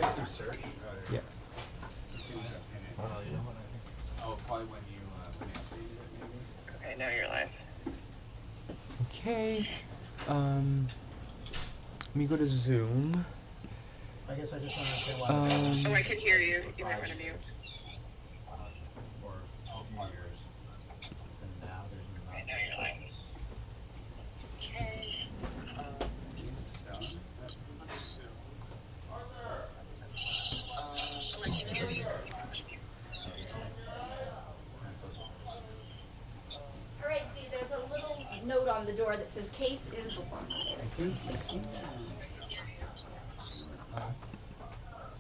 search. Yeah. Oh, probably when you updated it, maybe. Okay, now you're live. Okay. Let me go to Zoom. I guess I just don't understand why. Oh, I can hear you. You're in front of you. For a few years, and now there's not. Okay, now you're live. Okay. Oh, I can hear you. All right, see, there's a little note on the door that says case is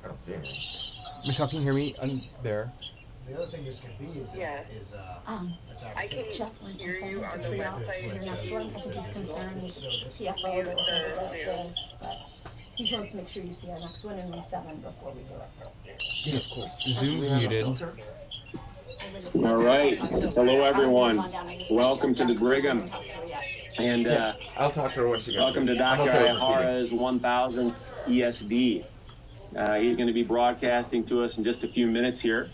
I don't see anything. Michelle, can you hear me? I'm there. The other thing this could be is, Yeah. I can hear you on the website. Your next one, I think he's concerned, PFO, Mute that the wasn't Zoom. but he just wants to make sure you see our next one in room 7 before we do it. Yeah, of course. Zoom's muted. All right. Hello, everyone. Welcome to the Brigham. And I'll talk to her when she gets welcome to here. I'm Dr. okay with Aihara's 1000th ESD. He's going to be broadcasting to us in just a few minutes here.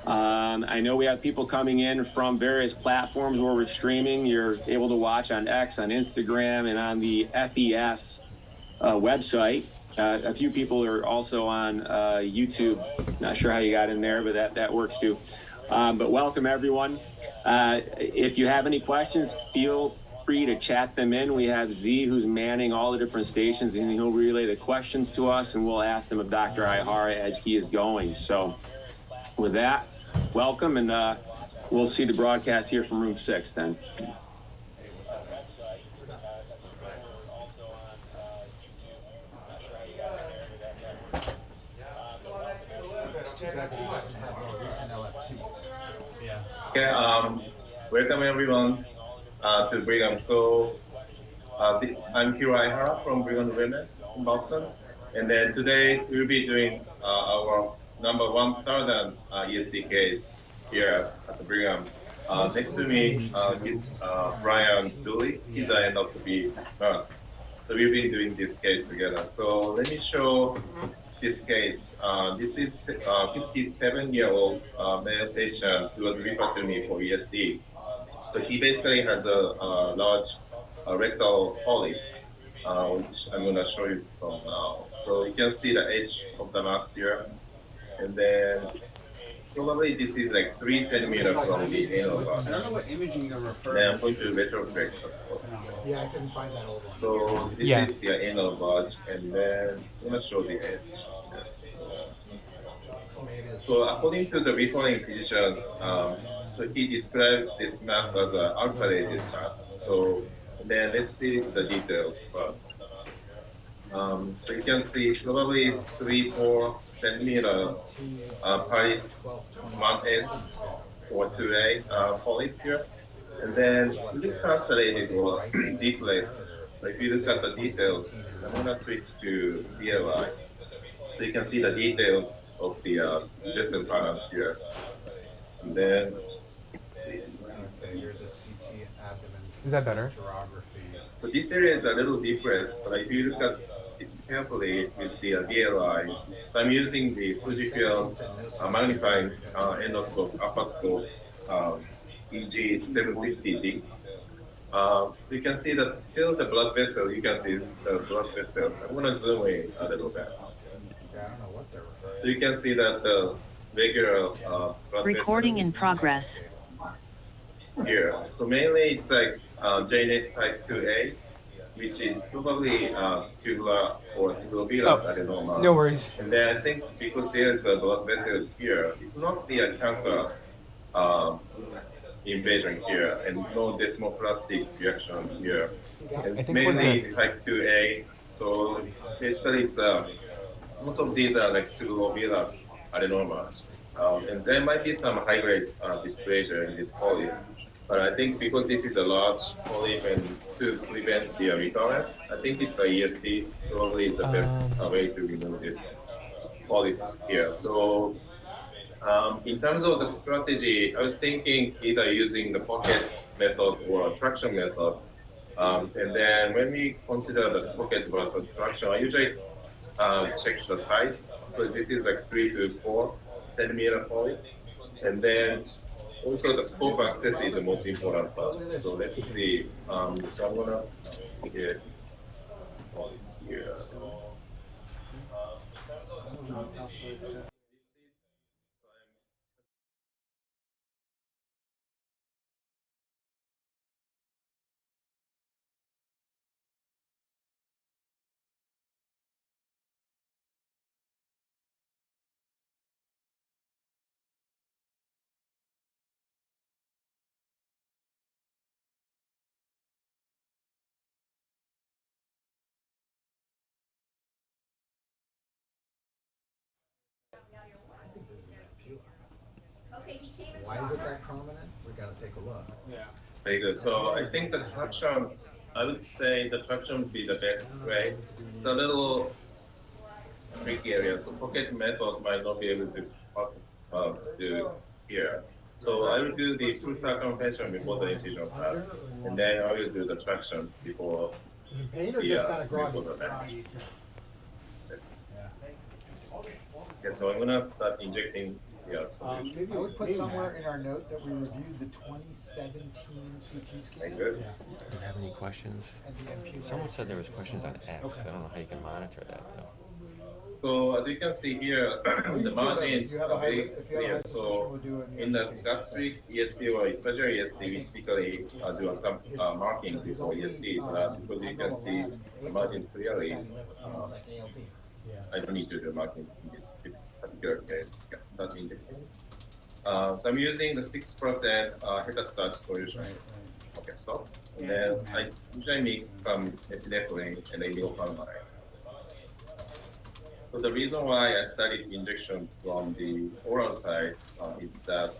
I know we have people coming in from various platforms where we're streaming. You're able to watch on X, on Instagram, and on the FES website. A few people are also on YouTube. Not sure how you got in there, but that works too. But welcome, everyone. If you have any questions, feel free to chat them in. We have Z, who's manning all the different stations, and he'll relay the questions to us, and we'll ask them of Dr. Aihara as he is going. So with that, welcome, and we'll see the broadcast here from room 6 then. Welcome everyone to Brigham. So I'm Hiroyuki Aihara from Brigham Women's in Boston, and then today we'll be doing our number 1000 ESD case here at the Brigham. Next to me is Brian Dooley. He's an endoscopy nurse. So we've been doing this case together. So let me show this case. This is a 57-year-old male patient who was referred to me for ESD. So he basically has a large rectal polyp, which I'm going to show you from now. So you can see the edge of the mask here. And then probably this is like 3 centimeters from the anal I don't know bud. what imaging you're referring Then I'm going to retroflex as well. Yeah, I couldn't find that old one. So this Yeah. is the anal bulge, and then I'm going to show the edge. So according to the referring physicians, so he described this mass as an ulcerated mass. So then let's see the details first. So you can see probably 3-4 centimeter parts, 1S or 2A polyp here. And then it looks ulcerated or deplaced. So if you look at the details, I'm going to switch to BLI. So you can see the details of the vessel pattern here. And then, let's see. Here's a CT abdomen Is that better? urography. So this area is a little depressed, but if you look at it carefully with the BLI, so I'm using the Fujifilm magnifying endoscope, upper scope, EG 760D. You can see that still the blood vessel, you can see the blood vessel. I'm going to zoom in a little bit. Yeah, I don't know what they're referring So you can see that the regular blood Recording vessel in progress. here. So mainly it's like JNET type 2A, which is probably tubular or tubulovenous adenoma. No worries. And then I think because there's a blood vessels here, it's not the cancer invasion here, and no desmoplastic reaction here. And it's I think we're mainly type 2A. So basically it's most of these are like tubulovenous adenoma. And there might be some high-grade dysplasia in this polyp. But I think because this is a large polyp and to prevent the recurrence, I think it's the ESD probably is the best way to remove this polyp here. So in terms of the strategy, I was thinking either using the pocket method or traction method. And then when we consider the pocket versus traction, I usually check the size So this is like 3 to 4 centimeter polyp. And then also the scope access is the most important part. So let's see. So I'm gonna get here. I think this is ampular. Why is it that prominent? We gotta take a look. Yeah. Very good. So I think the traction, I would say the traction would be the best way. It's a little tricky area. So pocket method might not be able to do here. So I will do the full circumferential before the incision pass, and then I will do the traction before Is it pain or just kind of groggy? before the message. Okay, so I'm gonna start injecting the solution. I would put somewhere in our note that we reviewed the 2017 CT scan Good. Do you have any questions? and the ampular. Someone said there was questions on X. I don't know how you can monitor that though. So as you can see here, the margins are very clear. So in the gastric ESD or esophageal ESD, we typically do some marking before ESD, but because you can see the margin clearly, I don't need to do marking in this particular case. You can start injecting. So I'm using the 6% hetastarch solution. Okay, stop. And then I usually mix some epinephrine and imidopalmine. So the reason why I started injection from the oral side is that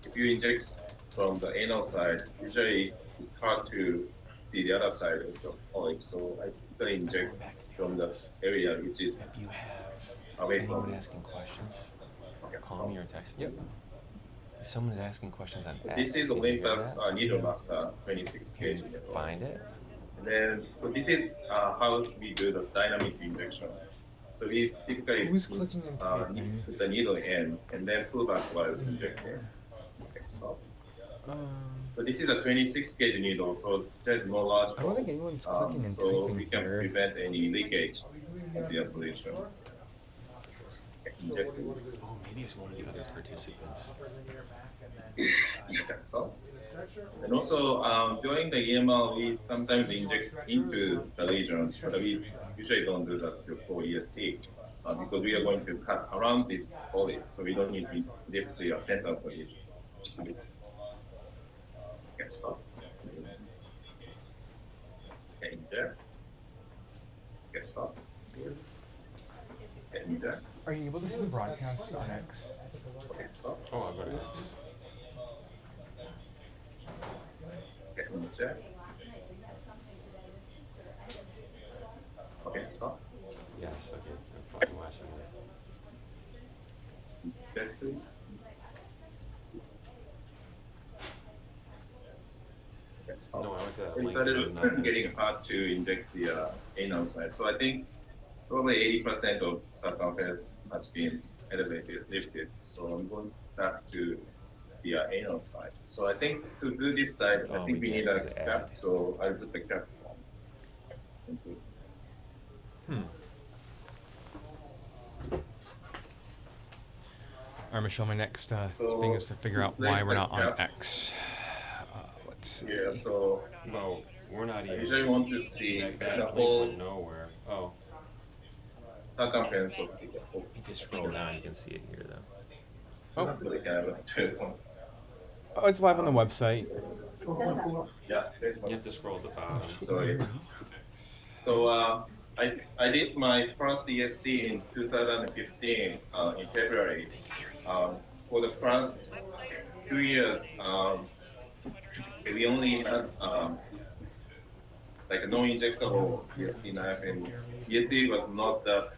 if you inject from the anal side, usually it's hard to see the other side of the polyp. So I typically inject from the area which is If you have away from anyone it. asking questions, Okay, call me or text me. Yep. Someone's asking questions on X. This is Can you hear Olympus that? Needle Master 26 Can you gauge needle. find it? And then so this is how we do the dynamic injection. So we typically Who's clicking and typing? put the needle in and then pull back while injecting. Okay, so this is a 26 gauge needle, so there's no large. I don't think anyone's clicking and so typing we can here. prevent any leakage of the solution. Inject it. Oh, maybe it's one of the other participants. Okay, so. And also during the EML, we sometimes inject into the lesion, but we usually don't do that before ESD because we are going to cut around this polyp, so we don't need to lift the center of the lesion. Okay, stop. Okay, in there. Okay, stop. Okay, in there. Are you able to see the broadcast on X? Okay, stop. Oh, I'll go to X. Okay, in there. Okay, stop. Yes, okay. I'm fucking watching it. Back to it. Okay, stop. No, I went to that So it's link a and little nothing. getting hard to inject the anal side. So I think probably 80% of circumference has been elevated, lifted. So I'm going back to the anal side. So I think to do this side, I Oh, think we we need need a to cap. add. So I'll put the cap on. Thank you. Alright, Michelle, my next So, thing is to figure out why place we're the not on cap. X. Let's see. Yeah, so No, we're not I even. usually want to see That the link whole went nowhere. Oh, circumference of the if you just scroll down, you can see it here, though. Oh. So they can have two. Oh, it's live on the website. Yeah. You have to scroll to the bottom. Sorry. So I did my first ESD in 2015 in February. For the first 2 years, we only had like a non-injectable ESD knife, and ESD was not that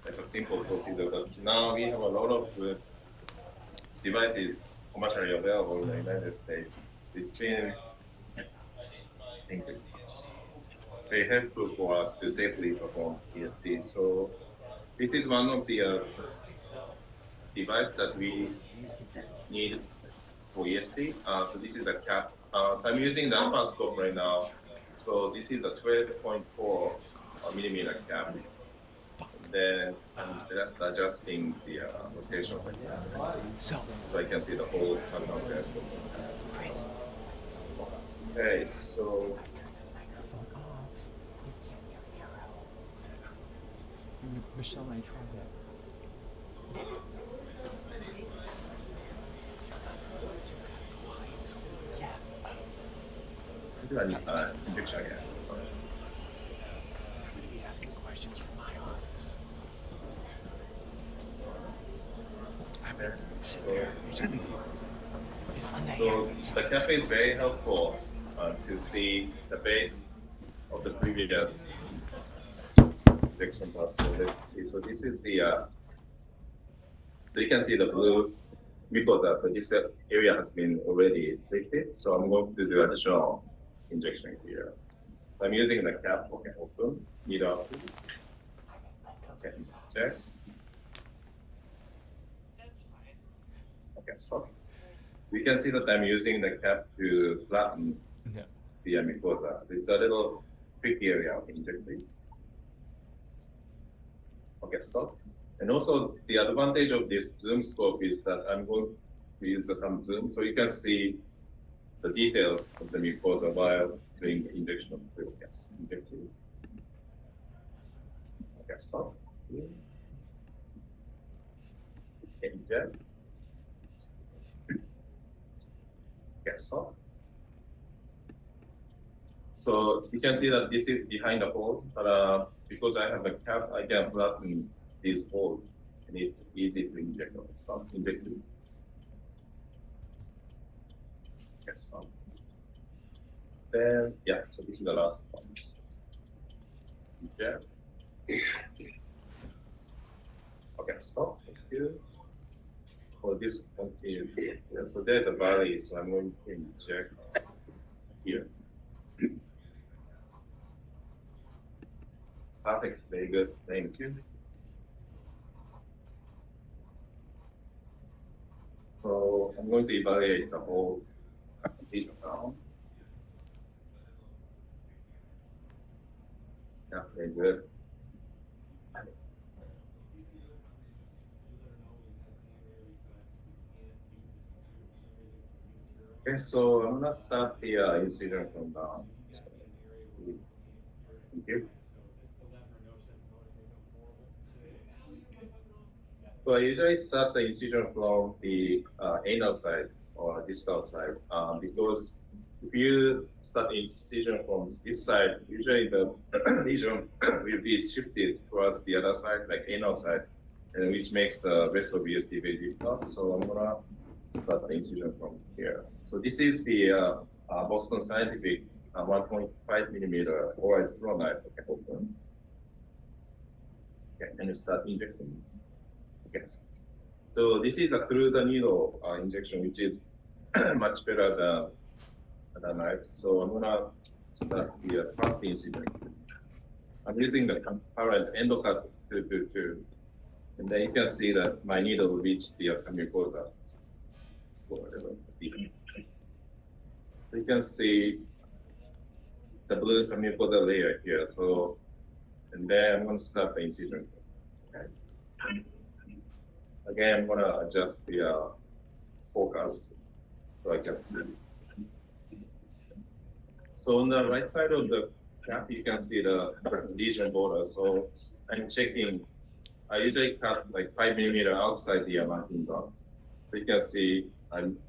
like a simple procedure. But now we have a lot of devices commercially available in the United States. It's been, I think, very helpful for us to safely perform ESD. So this is one of the device that we need for ESD. So this is a cap. So I'm using the endoscope right now. So this is a 12.4 millimeter cap. And then I'm just adjusting the rotation like that. So, So I can see the whole somehow there. So, okay, so Michelle, I tried that. do I need picture again? Sorry. I'm going to be asking questions from my office. I'm going to sit there. Is Linda here? So the cap is very helpful to see the base of the previous injection part. So let's see. So this is the so you can see the blue mucosa. So this area has been already treated. So I'm going to do additional injection here. I'm using the cap. Okay, open. Needle. Okay, check. Okay, so we can see that I'm using the cap to flatten the mucosa. It's a little tricky area of injecting. Okay, stop. And also the advantage of this zoom scope is that I'm going to use some zoom so you can see the details of the mucosa while doing the injection of fluid gas. Okay, stop. Inject. Okay, stop. So you can see that this is behind the hole, but because I have a cap, I can flatten this hole, and it's easy to inject on stop. Inject it. Okay, stop. Then yeah, so this is the last one. Inject. Okay, stop. Thank you. For this continue. Yeah, so there's a valley, so I'm going to inject here. Perfect, very good, thank you. So I'm going to evaluate the whole complete now. Yeah, very good. Okay, so I'm gonna start the incision from down. So, thank you. So I usually start the incision from the anal side or distal side because if you start incision from this side, usually the lesion will be shifted towards the other side, like anal side, and which makes the rest of ESD very difficult. So I'm gonna start the incision from here. So this is the Boston Scientific 1.5 millimeter oral straw knife. Okay, open. Okay, and you start injecting. Yes. So this is a through the needle injection, which is much better than the knife. So I'm gonna start the first incision. I'm using the current endocut 222, and then you can see that my needle will reach the submucosa. So you can see the blue submucosa layer here. So, and then I'm gonna start the incision. Okay. Again, I'm gonna adjust the focus so I can see. So on the right side of the cap, you can see the lesion border. So I'm checking. I usually cut like 5 millimeter outside the marking dots. So you can see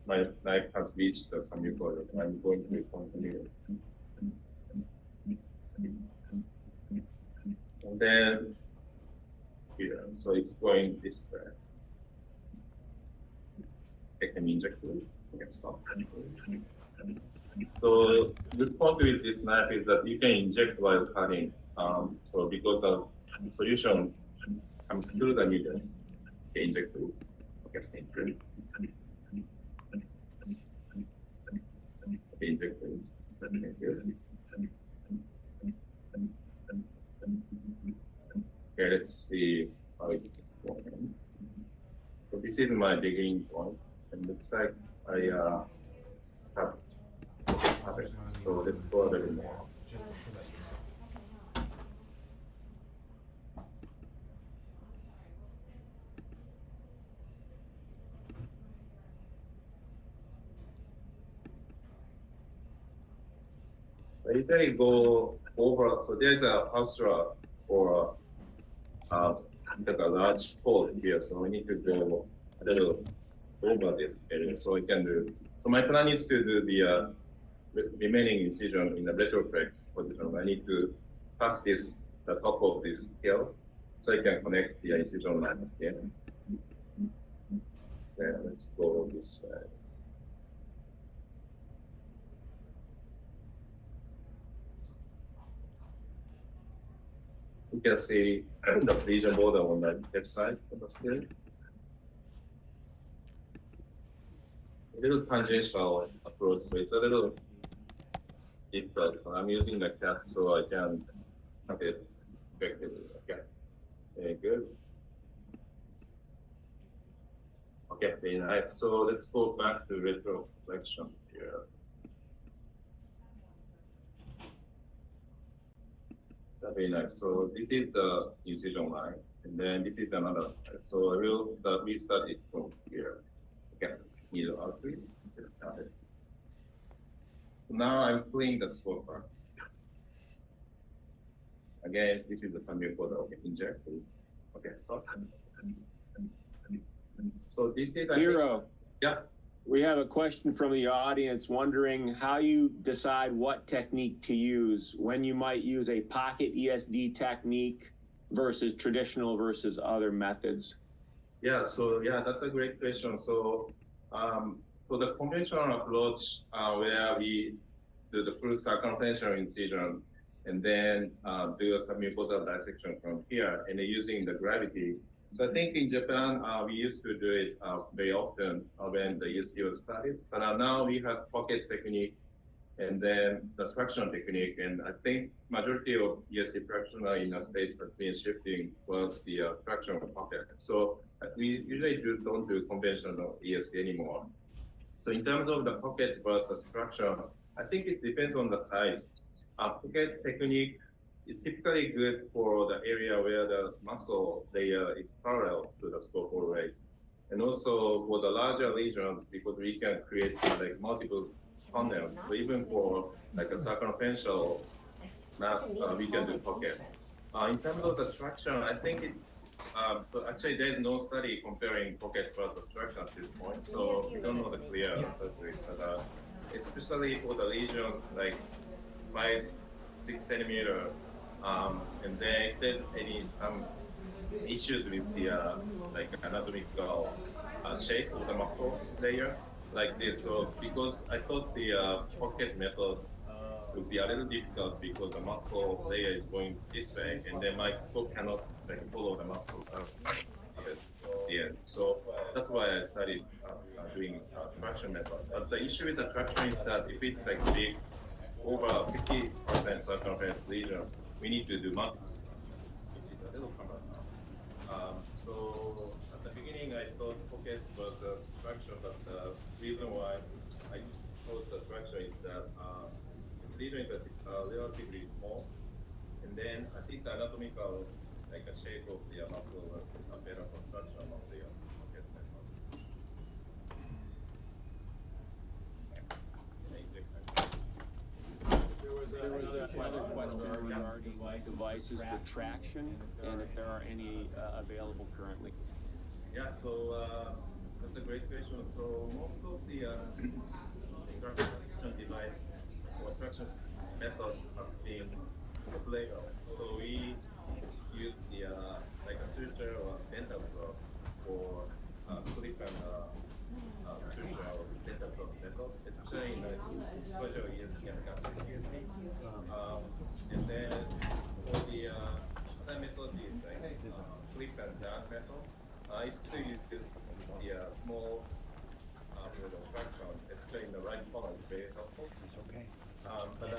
my knife has reached the submucosa. So I'm going to continue. And then here, so it's going this way. I can inject this. I can stop. So good point with this knife is that you can inject while cutting. So because the solution comes through the needle, you can inject it. Okay, thank you. Okay, inject this. Thank you. Okay, let's see. how it's going. So this is my beginning point, and looks like I have it. So let's go a little more. Just so that you know. I usually go over, so there's a posture or like a large hole here, so we need to go a little over this area, so we can do. So my plan is to do the remaining incision in the retroflex position. I need to pass the top of this scale, so I can connect the incision line again. Yeah, let's go this way. You can see the lesion border on the left side of the scale. A little tangential approach, so it's a little difficult. I'm using the cap so I can have it effectively. Okay, very good. Okay, very nice. So let's go back to retroflexion here. That's very nice. So this is the incision line, and then this is another line. So I will restart it from here. Okay, needle outreach. Got it. So now I'm pulling the scope part. Again, this is the submucosal. Okay, inject please. Okay, stop. So this is Hiro, yeah. we have a question from the audience wondering how you decide what technique to use, when you might use a pocket ESD technique versus traditional versus other methods. Yeah, so yeah, that's a great question. So for the conventional approach, where we do the full circumferential incision and then do a submucosal dissection from here and using the gravity. So I think in Japan, we used to do it very often when the ESD was started, but now we have pocket technique and then the traction technique. And I think majority of ESD practitioner in the States has been shifting towards the traction pocket. So we usually don't do conventional ESD anymore. So in terms of the pocket versus traction, I think it depends on the size. Pocket technique is typically good for the area where the muscle layer is parallel to the scope always. And also for the larger lesions, because we can create like multiple tunnels. So even for like a circumferential mass, we can do pocket. In terms of the traction, I think it's, so actually there's no study comparing pocket versus traction at this point. So we don't know the clear answer to it. But especially for the lesions like 5-6 centimeter, and then if there's some issues with the like anatomical shape of the muscle layer like this. So because I thought the pocket method would be a little difficult because the muscle layer is going this way, and then my scope cannot like follow the muscle surface at the end. So that's why I started doing traction method. But the issue with the traction is that if it's like big, over 50% circumference lesions, we need to do multiple, which is a little cumbersome. So at the beginning, I thought pocket was a traction, but the reason why I thought the traction is that this lesion is relatively small, and then I think the anatomical like a shape of the muscle was a better construction of the pocket method. There was another question regarding devices for traction and if there are any available currently. Yeah, so that's a great question. So most of the traction device or traction method have been Lego. So we use the like a suture or dental blocks for clip and suture or dental block method, especially in the special ESD and gastric ESD. And then for the other method is like clip and dart method. I used to use the small traction, especially in the right column. It's very helpful. Is this okay? But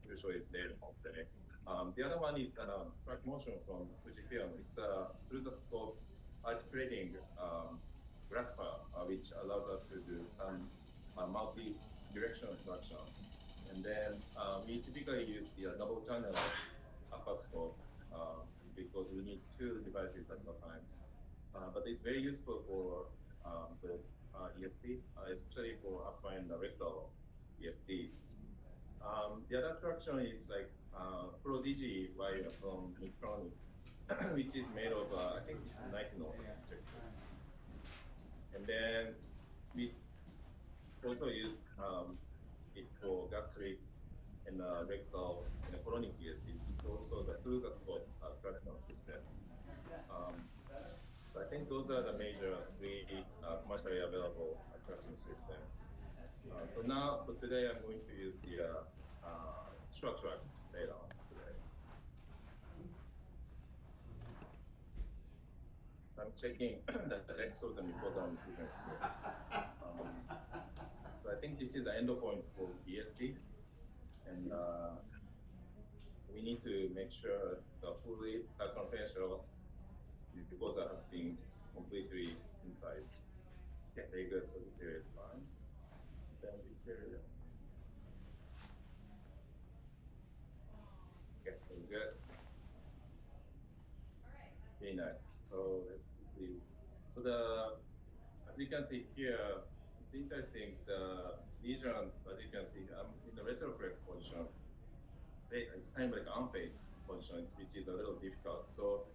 usually they don't today. The other one is track motion from Fujifilm. It's through the scope articulating grasper, which allows us to do some multi-directional traction. And then we typically use the double channel upper scope because we need two devices at a time. But it's very useful for those ESD, especially for upper and rectal ESD. The other traction is like Prodigy wire from Medtronic, which is made of, I think it's a nitinol injector. And then we also use it for gastric and rectal and chronic ESD. It's also the fluoroscope traction system. So I think those are the major three commercially available traction system. So today I'm going to use the short track later on today. I'm checking the exo and important sequence. So I think this is the endpoint for ESD, and we need to make sure the fully circumferential mucosa has been completely incised. Okay, very good. So this area is fine. Then this area. Okay, very good. Very nice. So let's see. So as you can see here, it's interesting. The lesion, as you can see, I'm in the retroflex position. It's kind of like unfaced position, which is a little difficult. So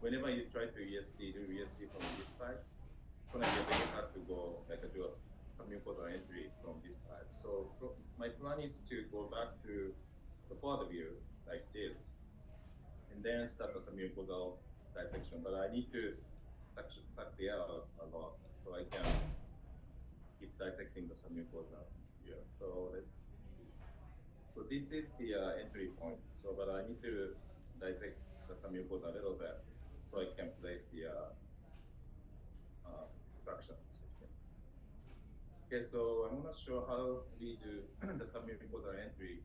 whenever you try to do ESD from this side, it's gonna be very hard to go like do a mucosal entry from this side. So my plan is to go back to the forward view like this, and then start a submucosal dissection. But I need to suck the air out a lot so I can keep dissecting the submucosa here. So this is the entry point. So, but I need to dissect the submucosa a little bit so I can place the traction system. Okay, so I'm not sure how we do the submucosal entry.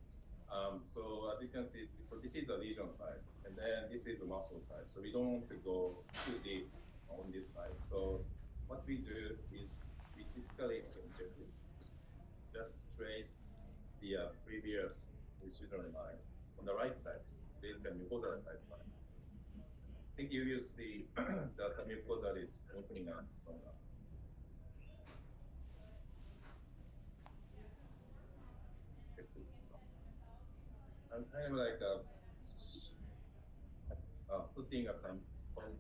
So as you can see, so this is the lesion side, and then this is the muscle side. So we don't want to go too deep on this side. So what we do is we typically just trace the previous incisional line on the right side. This is the mucosal side. I think you will see that the mucosa is opening up from that. I'm kind of like putting some point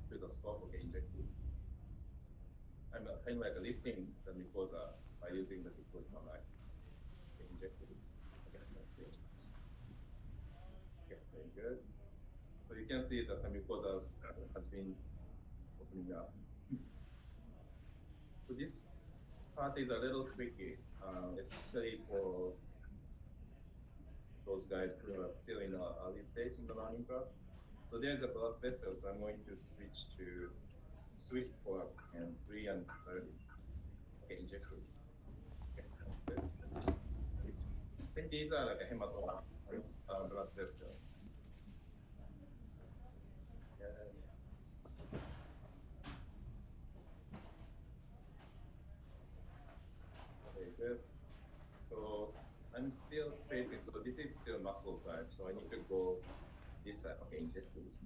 to the scope of injecting. I'm kind of like lifting the mucosa by using the mucosa line. Injecting it. Okay, very good. So you can see that the mucosa has been opening up. So this part is a little tricky, especially for those guys who are still in the early stage in the learning curve. So there's a blood vessel, so I'm going to switch to swift for and 3 and 30. Okay, injectors. Okay. I think these are like a hematoma blood vessel. Very good. So I'm still facing, so this is still muscle side, so I need to go this side. Okay, inject this.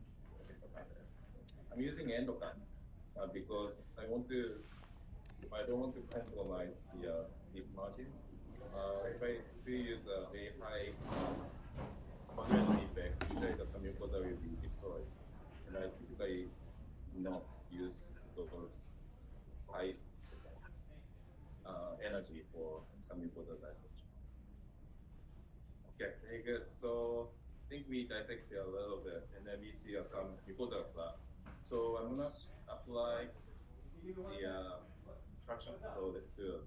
I'm using endocan because I don't want to compromise the deep margins. If I use a very high concentration effect, usually the submucosa will be destroyed. And I typically not use those high energy for submucosal dissection. Okay, very good. So I think we dissected a little bit, and then we see some mucosal flap. So I'm gonna apply the traction. So let's do it.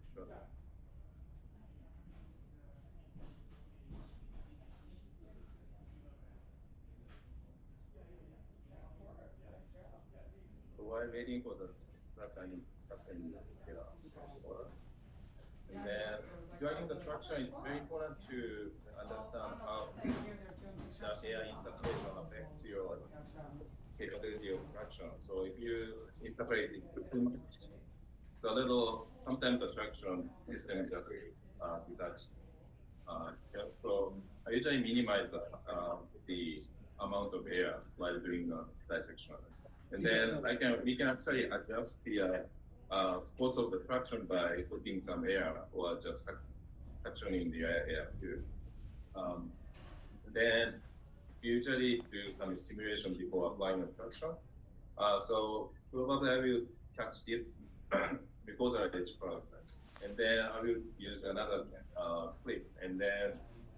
So while waiting for the traction is happening here. And then during the traction, it's very important to understand how the air insufficiency affects your capability of traction. So if you interpret it too much, sometimes the traction system just detached. So I usually minimize the amount of air while doing the dissection. And then we can actually adjust the force of the traction by putting some air or just suctioning the air too. Then usually do some simulation before applying the traction. So probably I will catch this because I did product. And then I will use another clip and then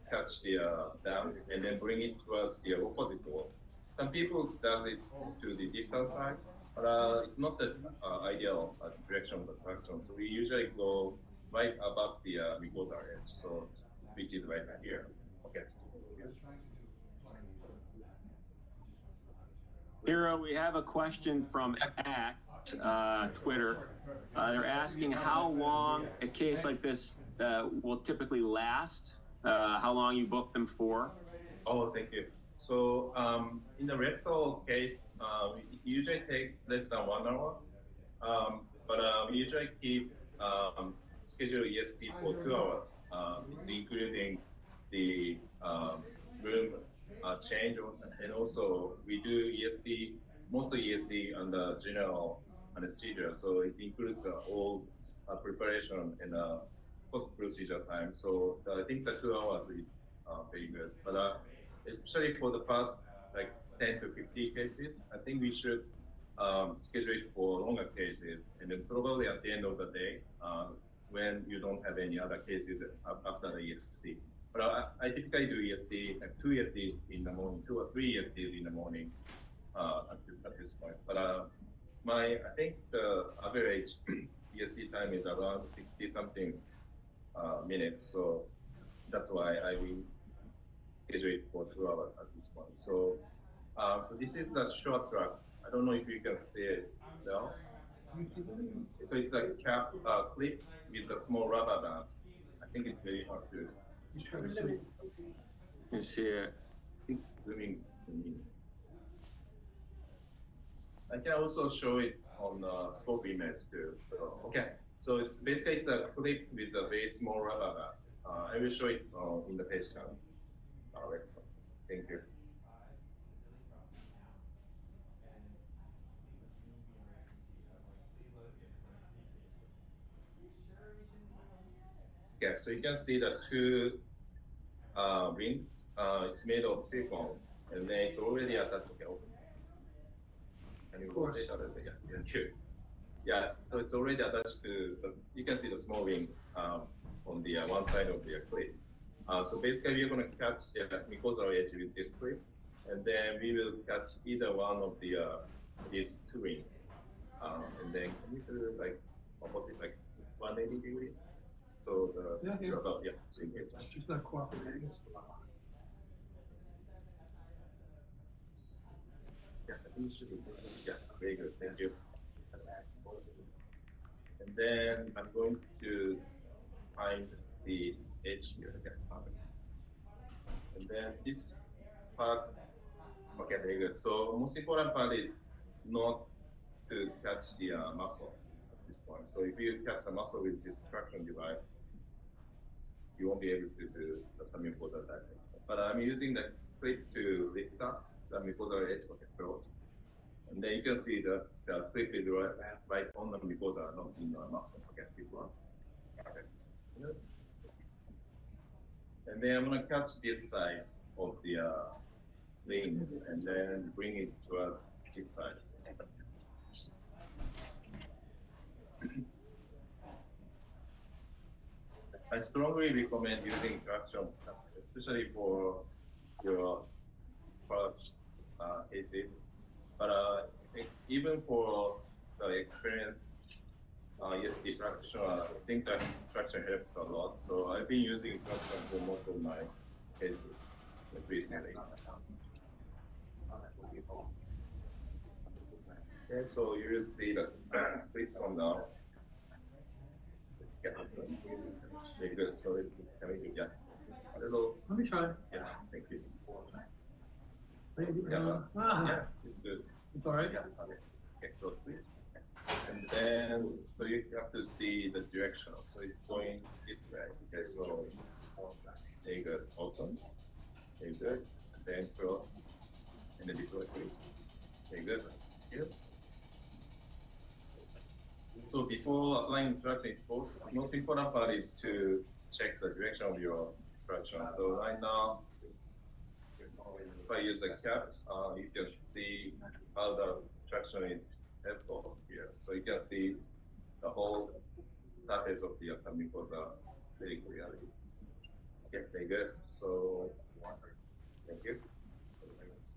catch the down and then bring it towards the opposite wall. Some people does it to the distal side, but it's not the ideal direction of the traction. So we usually go right above the mucosa edge, so which is right here. Okay. Hiro, we have a question from Twitter. They're asking how long a case like this will typically last, how long you book them for. Oh, thank you. So in the rectal case, it usually takes less than 1 hour, but we usually keep schedule ESD for 2 hours, including the room change, and also we do ESD, mostly ESD under general anesthesia, so it includes all preparation and post-procedure time. So I think the 2 hours is very good, but especially for the past like 10 to 50 cases, I think we should schedule it for longer cases, and then probably at the end of the day, when you don't have any other cases after the ESD. But I typically do ESD, like 2 ESD in the morning, 2 or 3 ESD in the morning at this point. But I think the average ESD time is around 60 something minutes. So that's why I will schedule it for 2 hours at this point. So, so this is a short track. I don't know if you can see it now. So it's a clip with a small rubber band. I think it's very hard to. You can see it. Zooming. I can also show it on scope image too. So, okay, so it's basically a clip with a very small rubber band. I will show it in the patient. Thank you. Okay, so you can see the 2 rings. It's made of silicone, and then it's already attached. Okay, open. Can you rotate out of it? Yeah, thank you. Yeah, so it's already attached to. You can see the small ring on the one side of the clip. So basically, we're going to catch the mucosal edge with this clip, and then we will catch either one of the these 2 rings, and then can we do like opposite, like 180 degrees? So so engage. She's not cooperating. Yeah, I think it should be good. Yeah, very good. Thank you. And then I'm going to find the edge here. Okay, perfect. And then this part, okay, very good. So most important part is not to catch the muscle at this point. So if you catch a muscle with this traction device, you won't be able to do the submucosal dissection. But I'm using the clip to lift up the mucosal edge of the throat. And then you can see the clip is right on the mucosa, not in the muscle. Okay, keep on. Okay. And then I'm going to catch this side of the ring and then bring it towards this side. I strongly recommend using traction, especially for your first cases. But I think even for the experienced ESD practitioner, I think that traction helps a lot. So I've been using traction for most of my cases recently. Okay, so you will see the clip come down. Very good. So very good. Yeah. A little. Let me try. Yeah. Thank you. Yeah. It's good. It's all right. Yeah. Okay. So please. And then, so you have to see the direction. So it's going this way. Okay. So very good. Open. Very good. And then close. And then deploy, please. Very good. Here. So before applying traction, the most important part is to check the direction of your traction. So right now, if I use the cap, you can see how the traction is helpful here. So you can see the whole surface of the submucosa very clearly. Okay, very good. So thank you.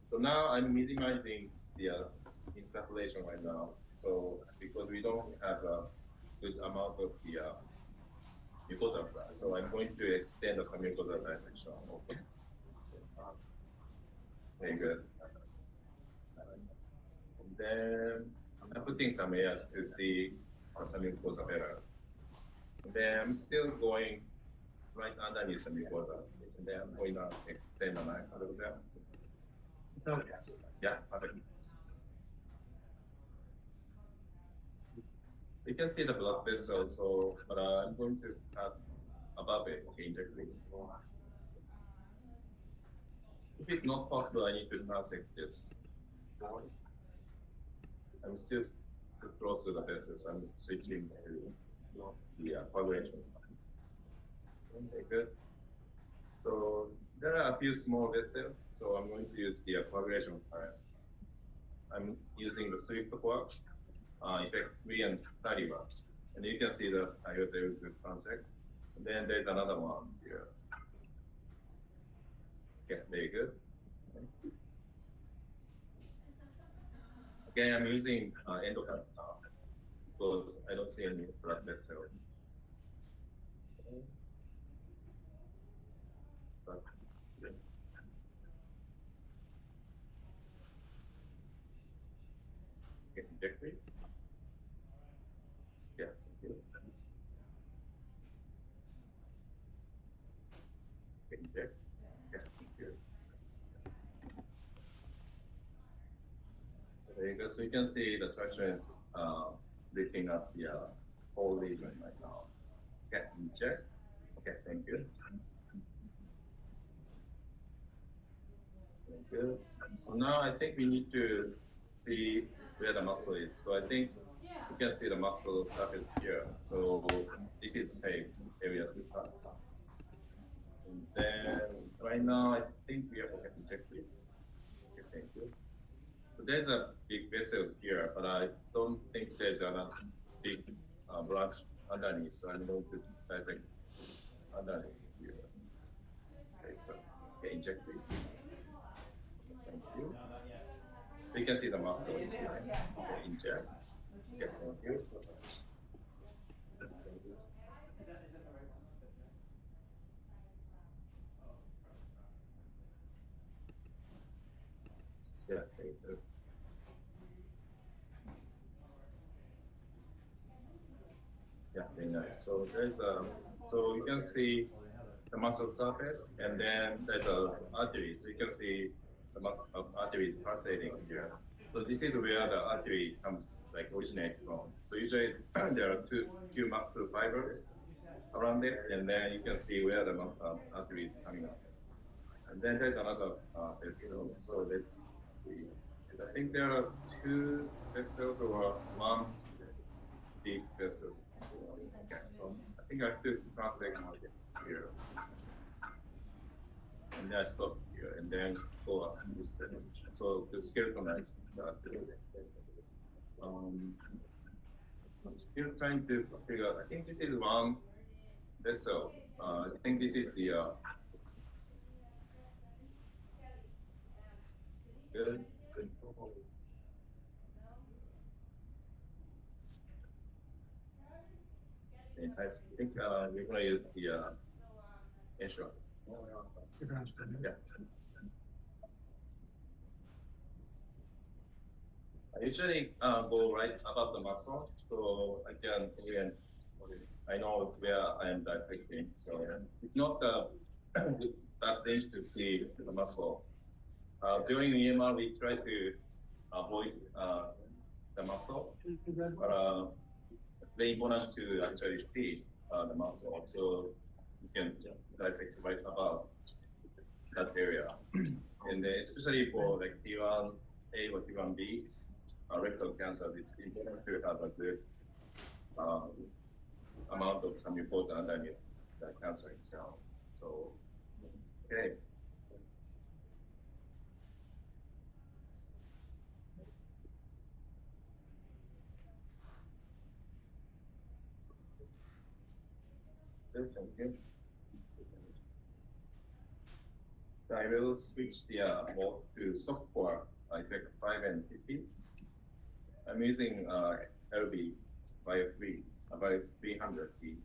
So now I'm minimizing the interpolation right now. So because we don't have a good amount of the mucosa fluid, so I'm going to extend the submucosa direction. Okay. Very good. And then I'm putting some air to see the submucosa better. And then I'm still going right underneath the mucosa. And then I'm going to extend the knife a little bit. Yes. Yeah, perfect. You can see the blood vessel, so but I'm going to cut above it. Okay, inject it. If it's not possible, I need to transect this. I'm still too close to the vessel, so I'm switching to the coagulation. Okay, good. So there are a few small vessels, so I'm going to use the coagulation part. I'm using the Swift coag, effect 3 and 30 watts. And you can see that I was able to transect. And then there's another one here. Okay, very good. Again, I'm using endoscopic because I don't see any blood vessel. But, yeah. Okay, inject it. Yeah, thank you. Okay, inject. Yeah, thank you. So there you go. So you can see the traction is lifting up the whole region right now. Okay, inject. Okay, thank you. Very good. So now I think we need to see where the muscle is. So I think you can see the muscle surface here. So this is safe area to cut. And then right now I think we have to check it. Okay, thank you. So there's a big vessel here, but I don't think there's a big branch underneath. So I'm going to direct underneath here. Okay, so okay, inject this. Thank you. So you can see the muscle is here. Okay, inject. Okay, thank you. Yeah, thank you. Yeah, very nice. So there's so you can see the muscle surface, and then there's a artery. So you can see the muscle artery is pulsating here. So this is where the artery comes, like originate from. So usually there are two muscle fibers around it, and then you can see where the artery is coming up. And then there's another vessel. So let's see. I think there are two vessels or one big vessel. Okay, so I think I have to transect here. And then I stop here and then go up this direction. So to skeletonize that. I'm still trying to figure out. I think this is one vessel. I think this is the good. And I think we're going to use the instrument. Yeah. I usually go right above the muscle, so I can again I know where I am dissecting. So it's not that thing to see the muscle. During EMR, we try to avoid the muscle, but it's very important to actually see the muscle, so you can dissect right above that area. And especially for like T1A or T1B, rectal cancer, it's important to have a good amount of some mucosa underneath the cancer itself. So, okay. Good, thank you. I will switch the mode to software. I take 5 and 50. I'm using LB by 300T.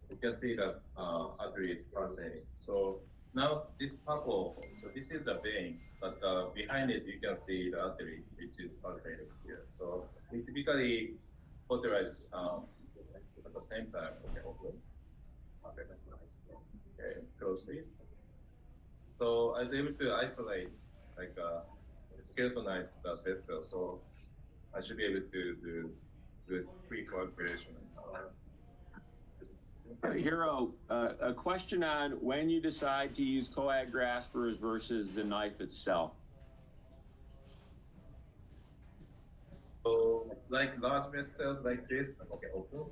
You can see that artery is pulsating. So now this purple, so this is the vein, but behind it you can see the artery which is pulsating here. So we typically cauterize at the same time. Okay, open. Okay, close please. So I was able to isolate, like skeletonize the vessel. So I should be able to do good pre-coagulation. Hiro, a question on when you decide to use coag graspers versus the knife itself. So like large vessels like this, okay, open.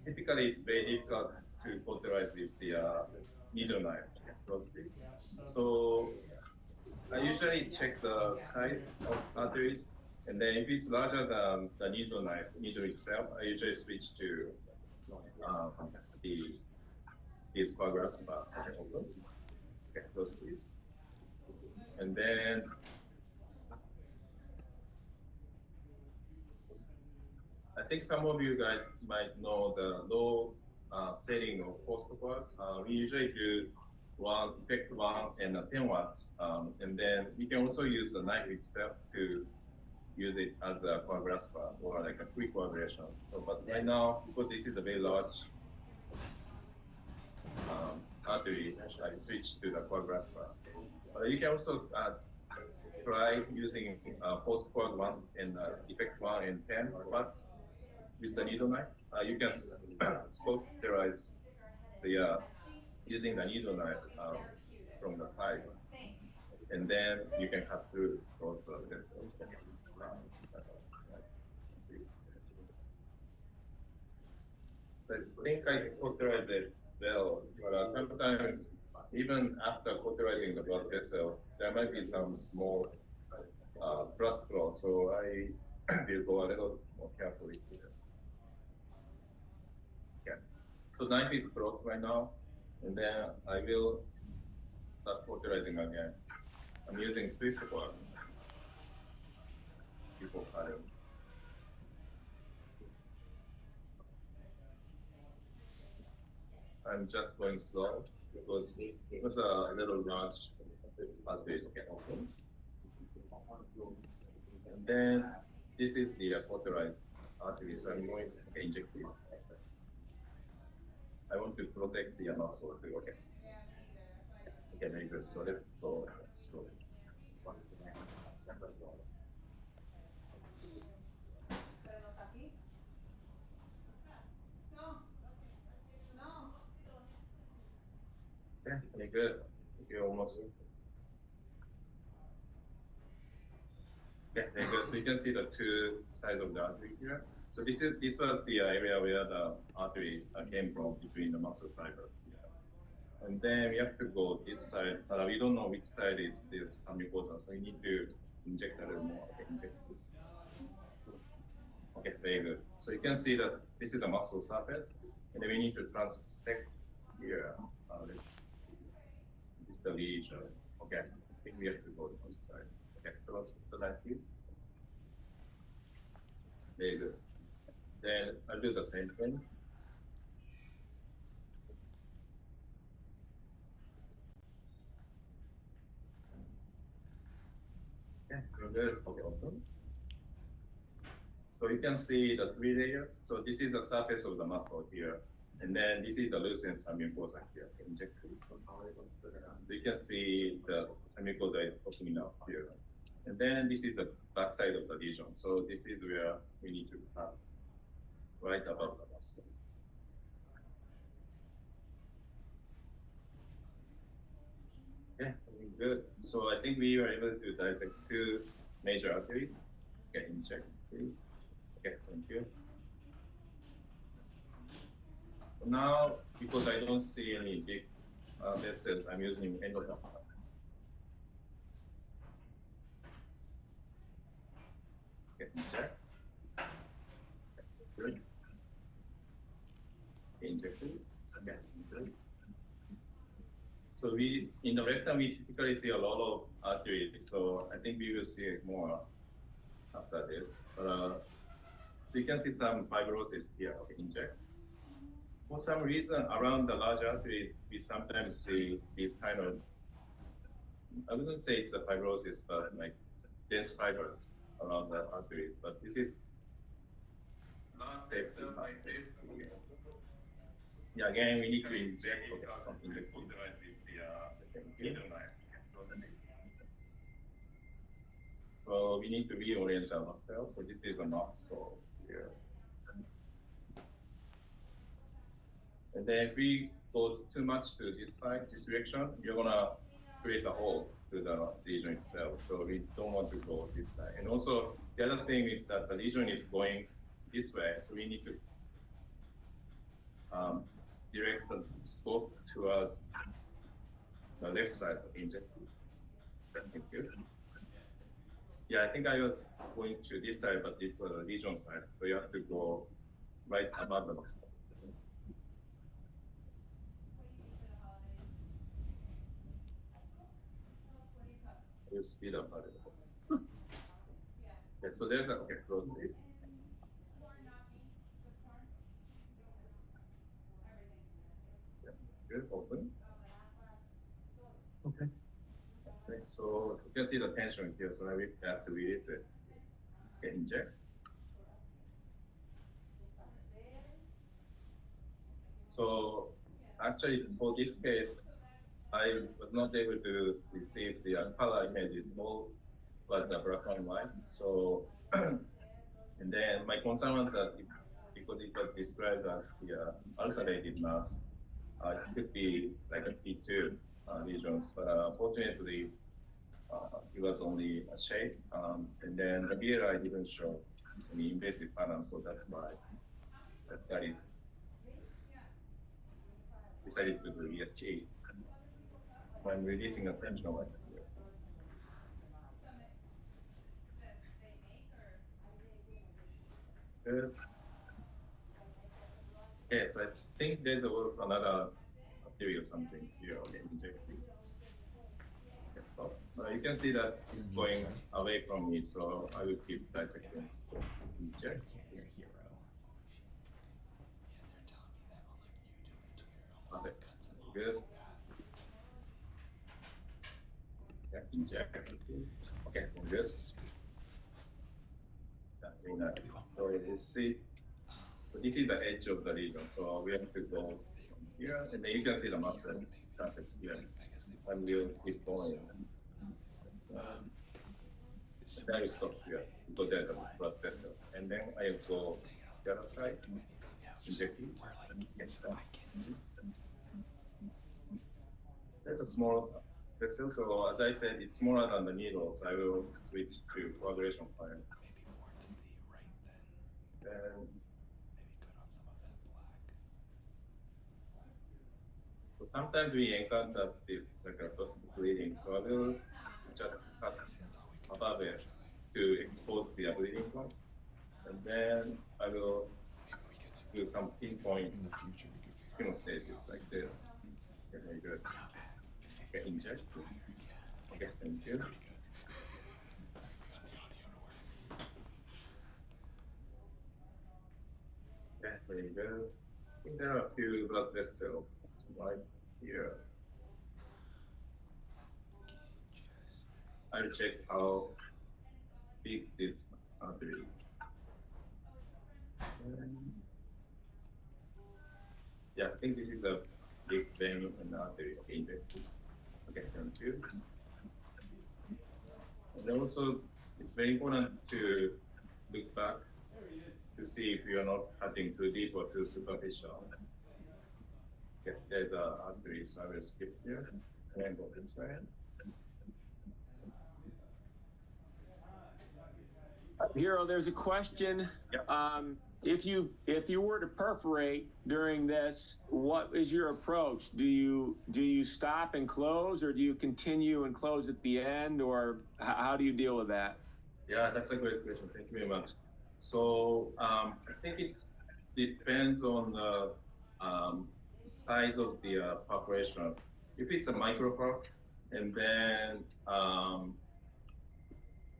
Typically, it's very difficult to cauterize with the needle knife. So I usually check the size of arteries, and then if it's larger than the needle itself, I usually switch to this grasper. Okay, open. Okay, close please. And then I think some of you guys might know the low setting of post-quad. We usually do effect 1 and 10 watts. And then you can also use the knife itself to use it as a coaguloscope or like a pre-coagulation. So, but right now, because this is a very large artery, I switched to the coaguloscope. You can also try using post-quad 1 and effect 1 and 10 watts with the needle knife. You can cauterize the using the needle knife from the side, and then you can cut through those vessels. I think I cauterize it well, but sometimes even after cauterizing the blood vessel, there might be some small blood flow, so I will go a little more carefully here. Yeah. So knife is closed right now, and then I will start cauterizing again. I'm using Swift one before cutting. I'm just going slow because it was a little large artery. Okay, open. And then this is the cauterized artery, so I'm going to inject it. I want to protect the muscle too. Okay. Okay, very good. So let's go slowly. Yeah, very good. You're almost. Yeah, very good. So you can see the two sides of the artery here. So this was the area where the artery came from between the muscle fibers. And then we have to go this side, but we don't know which side is this mucosa, so you need to inject a little more. Okay, inject. Okay, very good. So you can see that this is a muscle surface, and then we need to transect here. This is the lesion. Okay, I think we have to go to this side. Okay, close to that, please. Very good. Then I'll do the same thing. Good. Okay, open. So you can see the 3 layers. So this is the surface of the muscle here. And then this is the loosened submucosa here. Inject it. You can see the submucosa is opening up here. And then this is the back side of the lesion. So this is where we need to cut right above the muscle. Yeah, good. So I think we were able to dissect 2 major arteries. Okay, inject. Okay, thank you. So now, because I don't see any big vessels, I'm using endoscopic. Okay, inject. Good. Inject it. Okay, good. So we, in the rectum, we typically see a lot of arteries. So I think we will see more after this. So you can see some fibrosis here. Okay, inject. For some reason, around the large arteries, we sometimes see these kind of, I wouldn't say it's a fibrosis, but like dense fibers around the arteries. But this is not like this. Yeah, again, we need to inject in the so we need to reorient ourselves. So this is a muscle here. And then if we go too much to this side, this direction, you're gonna create a hole to the lesion itself. So we don't want to go this side. And also the other thing is that the lesion is going this way. So we need to direct the scope towards the left side of the injector. Thank you. Yeah, I think I was going to this side, but it was the lesion side. So you have to go right above the muscle. You speed up a little. Okay, so there's a, okay, close this. Yeah, good, open. Okay. Okay, so you can see the tension here, so we have to release it. Okay, inject. So actually, for this case, I was not able to receive the color images, more but the black and white. So, and then my concern was that because it was described as the ulcerated mass, it could be like a P2 lesions, but fortunately, it was only a shade. And then the BLI didn't show any invasive pattern, so that's why I decided to do ESD when releasing a tension like here. Good. Okay, so I think there was another theory or something here. Okay, inject this. Okay, stop. You can see that it's going away from me, so I will keep dissecting. Inject. You're a hero. Yeah, they're telling me that on like YouTube and Twitter. Okay, good. Yeah, inject. Okay, good. So it is so this is the edge of the lesion. So we have to go from here, and then you can see the muscle surface here. And we'll keep going. And then we stop here. Go there the blood vessel, and then I go to the other side. Inject it. That's a small vessel. So as I said, it's smaller than the needle. So I will switch to coagulation file. Maybe more to the right then. And Maybe cut off some of that black. so sometimes we encounter this like a bleeding. So I will just cut above it to expose the bleeding point, and then I will do some pinpoint In the future, we could figure hemostasis like this. Okay, very good. Okay, inject. Okay, thank you. Yeah, very good. I think there are a few blood vessels right here. I'll check how big this artery is. Yeah, I think this is a big vein and artery. Okay, inject this. Okay, thank you. And also, it's very important to look back to see if you are not cutting too deep or too superficial. Okay, there's a artery, so I will skip here and then go this way. Hiro, there's a question. Yep. If you were to perforate during this, what is your approach? Do you stop and close, or do you continue and close at the end, or how do you deal with that? Yeah, that's a great question. Thank you very much. So I think it depends on the size of the population. If it's a micro and then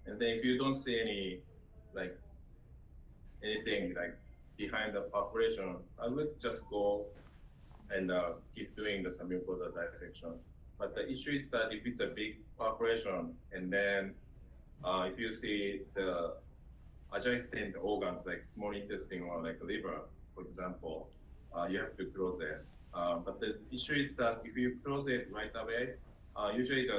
if you don't see any like anything like behind the population, I would just go and keep doing the submucosal dissection. But the issue is that if it's a big population and then if you see the adjacent organs like small intestine or like liver, for example, you have to close it. But the issue is that if you close it right away, usually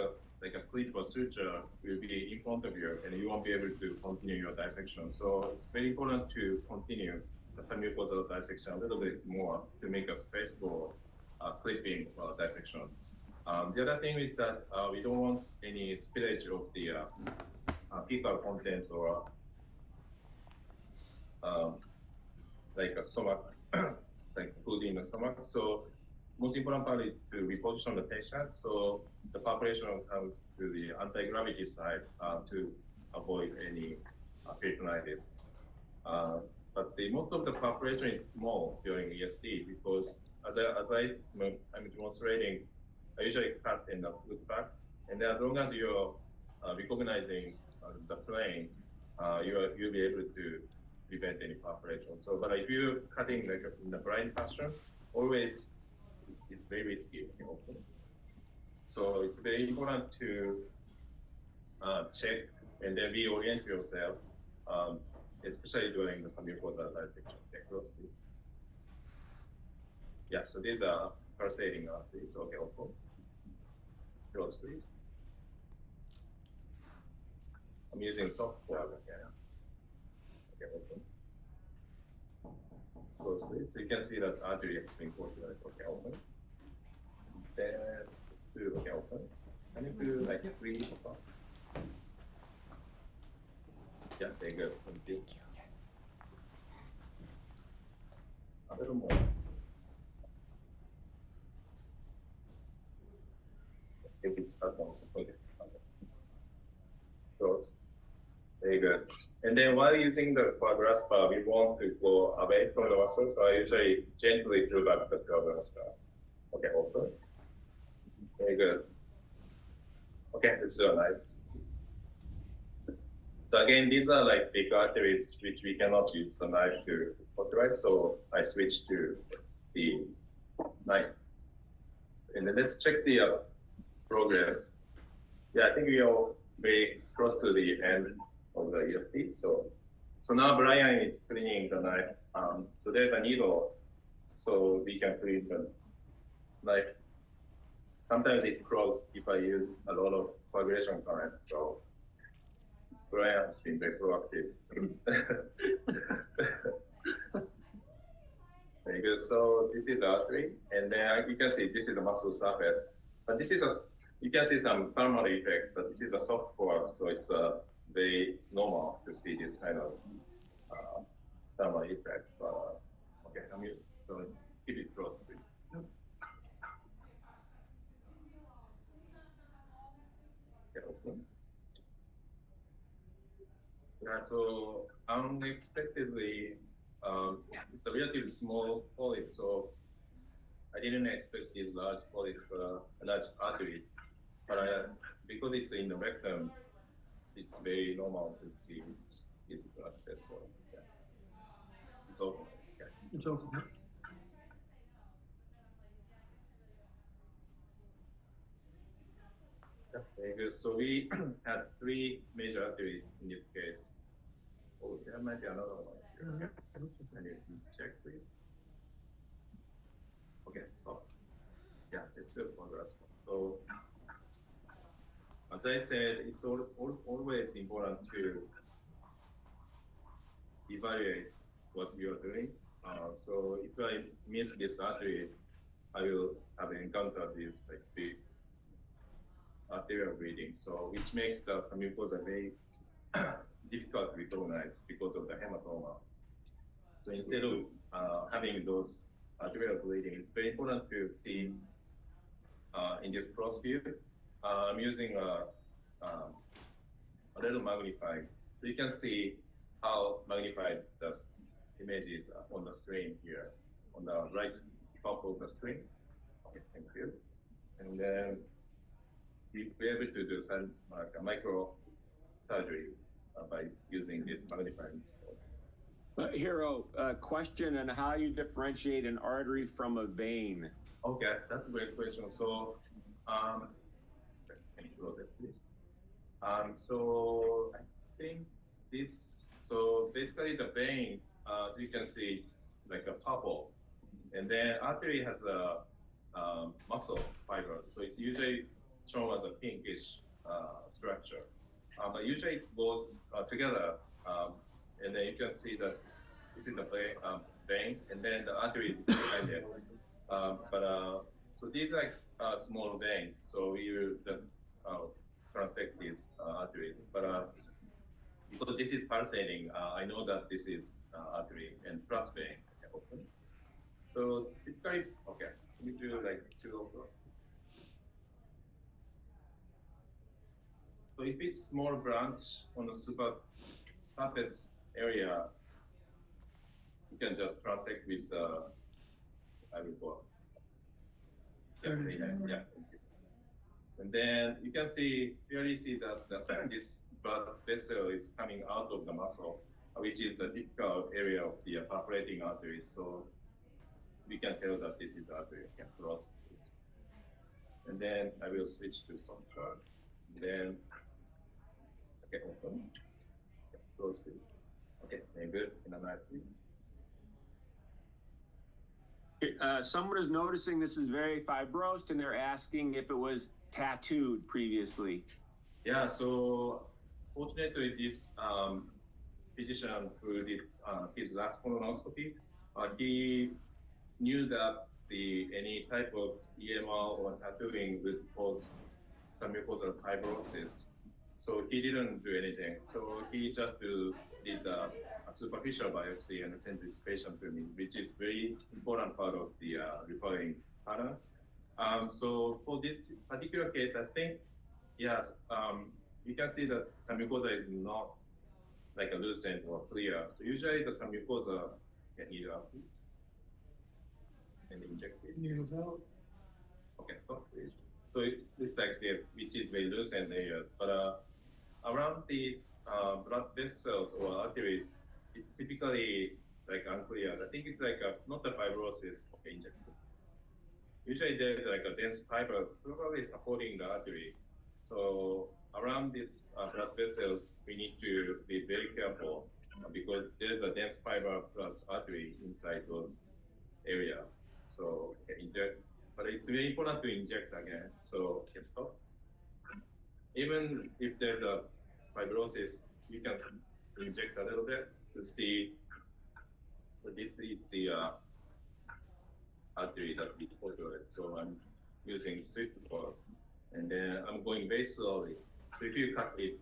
like a clip or suture will be in front of you and you won't be able to continue your dissection. So it's very important to continue the submucosal dissection a little bit more to make a space for clipping dissection. The other thing is that we don't want any spillage of the fecal contents or like a stomach, like food in the stomach. So most important part is to reposition the patient so the population comes to the anti-gravity side to avoid any peritonitis. But most of the population is small during ESD because as I'm demonstrating, I usually cut and look back, and then as long as you're recognizing the plane, you'll be able to prevent any population. So, but if you're cutting like in a blind fashion, always it's very risky. So it's very important to check and then reorient yourself, especially during the submucosal dissection. Yeah, so these are pulsating arteries. Okay, okay. Close, please. I'm using software again. Okay, open. Close, please. So you can see that artery has been closed. Okay, open. Then two. Okay, open. I need to like 3 or 4. Yeah, very good. Thank you. A little more. I think it's stuck on. Okay. Close. Very good. And then while using the quadraspa, we want to go away from the muscle. So I usually gently pull back the quadraspa. Okay, open. Very good. Okay, let's do a knife. So again, these are like big arteries which we cannot use the knife to cauterize. So I switch to the knife. And then let's check the progress. Yeah, I think we are very close to the end of the ESD. So now Brian is cleaning the knife. So there's a needle, so we can clean the knife. Sometimes it's clogged if I use a lot of coagulation current. So Brian has been very proactive. Very good. So this is the artery, and then you can see this is the muscle surface. But this is you can see some thermal effect, but this is a soft core, so it's very normal to see this kind of thermal effect. But okay, so keep it close, please. Okay, open. Yeah, so unexpectedly, it's a relatively small polyp, so I didn't expect this large polyp, large artery, but because it's in the rectum, it's very normal to see it's like that. So yeah, it's open. Okay. It's open. Very good. So we had three major arteries in this case. Oh, there might be another one here. Can you check, please? Okay, stop. Yeah, it's good for the last one. So, as I said, it's always important to evaluate what you are doing. So if I miss this artery, I will have encountered this like big arterial bleeding. So which makes the submucosa very difficult to recognize because of the hematoma. So instead of having those arterial bleeding, it's very important to see in this cross view. I'm using a little magnified. So you can see how magnified the image is on the screen here, on the right top of the screen. Okay, thank you. And then we'll be able to do some like a micro surgery by using this magnifying scope. Hiro, a question on how you differentiate an artery from a vein. Okay, that's a great question. So, sorry, can you go there, please? So I think this, so basically the vein, as you can see, it's like a purple. And then artery has a muscle fiber. So it usually shown as a pinkish structure. But usually it goes together. And then you can see that this is the vein, and then the artery is behind it. So these are like small veins. So you just transect these arteries. But because this is pulsating, I know that this is artery and plus vein. Okay, open. So typically, okay, we do like 2 o'clock. So if it's small branch on the super surface area, you can just transect with the I report. Yeah. And then you can clearly see that this blood vessel is coming out of the muscle, which is the typical area of the perforating artery. So we can tell that this is artery. Can cross it. And then I will switch to software. Then, okay, open. Okay, close please. Okay, very good. In a minute, please. Someone is noticing this is very fibrosed, and they're asking if it was tattooed previously. Yeah, so fortunately, this physician who did his last colonoscopy, he knew that any type of EMR or tattooing would cause some mucosal fibrosis. So he didn't do anything. So he just did a superficial biopsy and sent this patient to me, which is very important part of the referring patterns. So for this particular case, I think, yes, you can see that some mucosa is not like a lucent or clear. So usually the some mucosa can either output and inject it. Okay, stop please. So it looks like this, which is very lucent areas. But around these blood vessels or arteries, it's typically like unclear. I think it's like not a fibrosis of the injected. Usually there's like a dense fibers probably supporting the artery. So around these blood vessels, we need to be very careful because there's a dense fiber plus artery inside those area. So inject, but it's very important to inject again. So can stop. Even if there's a fibrosis, you can inject a little bit to see. So this is the artery that we photoed. So I'm using swift port, and then I'm going very slowly. So if you cut it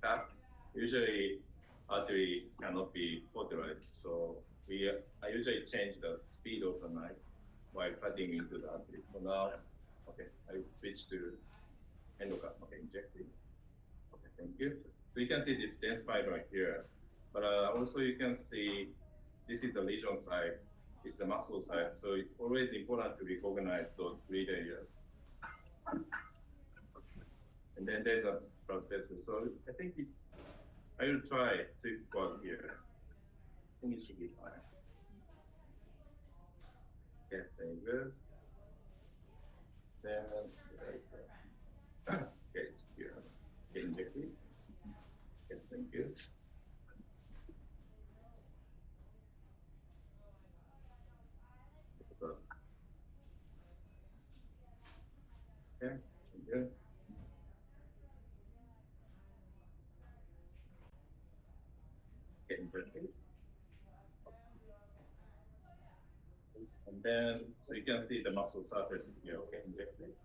fast, usually artery cannot be photorized. So I usually change the speed of the knife while cutting into the artery. So now, okay, I switch to endocut. Okay, injecting. Okay, thank you. So you can see this dense fiber here, but also you can see this is the lesion side. It's the muscle side. So it's always important to recognize those three areas. And then there's a blood vessel. So I think I will try sweep one here. I think it should be fine. Okay, very good. Then, okay, surface here. Okay, inject it. Okay, thank you. Okay, thank you. Okay, inject this. And then, so you can see the muscle surface here. Okay, inject it.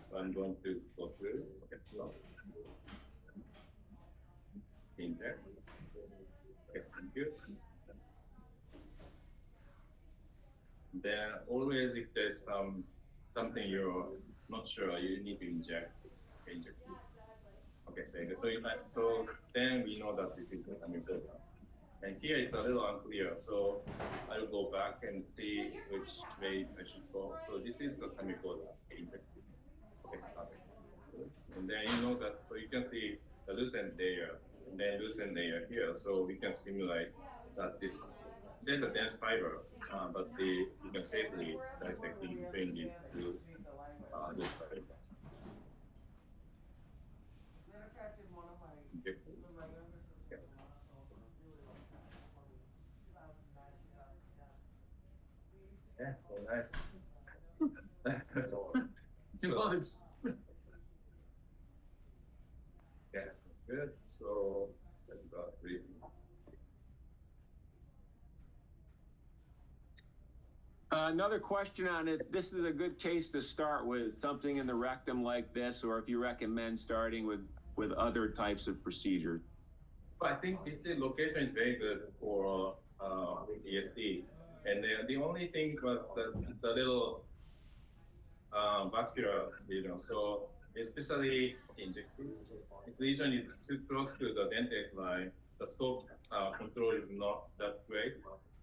So I'm going to go through. Okay, so inject. Okay, thank you. Then always if there's something you're not sure, you need to inject. Okay, inject this. Okay, thank you. So then we know that this is the semicolon. And here it's a little unclear, so I'll go back and see which way I should go. So this is the semicolon. Okay, inject it. Okay, perfect. And then you know that, so you can see the loosened layer and then loosened layer here. So we can simulate that there's a dense fiber, but you can safely dissect in between these two loose fibers. That affected one of my Difference. younger sisters. Yeah. Really long time, 2009, 2010. We used to Yeah, get well, nice. Yeah, good. So that's about three. Another question on it. This is a good case to start with, something in the rectum like this, or if you recommend starting with other types of procedures. I think its location is very good for ESD. And the only thing was that it's a little vascular lesion. So especially injected, if lesion is too close to the dentate line, the scope control is not that great.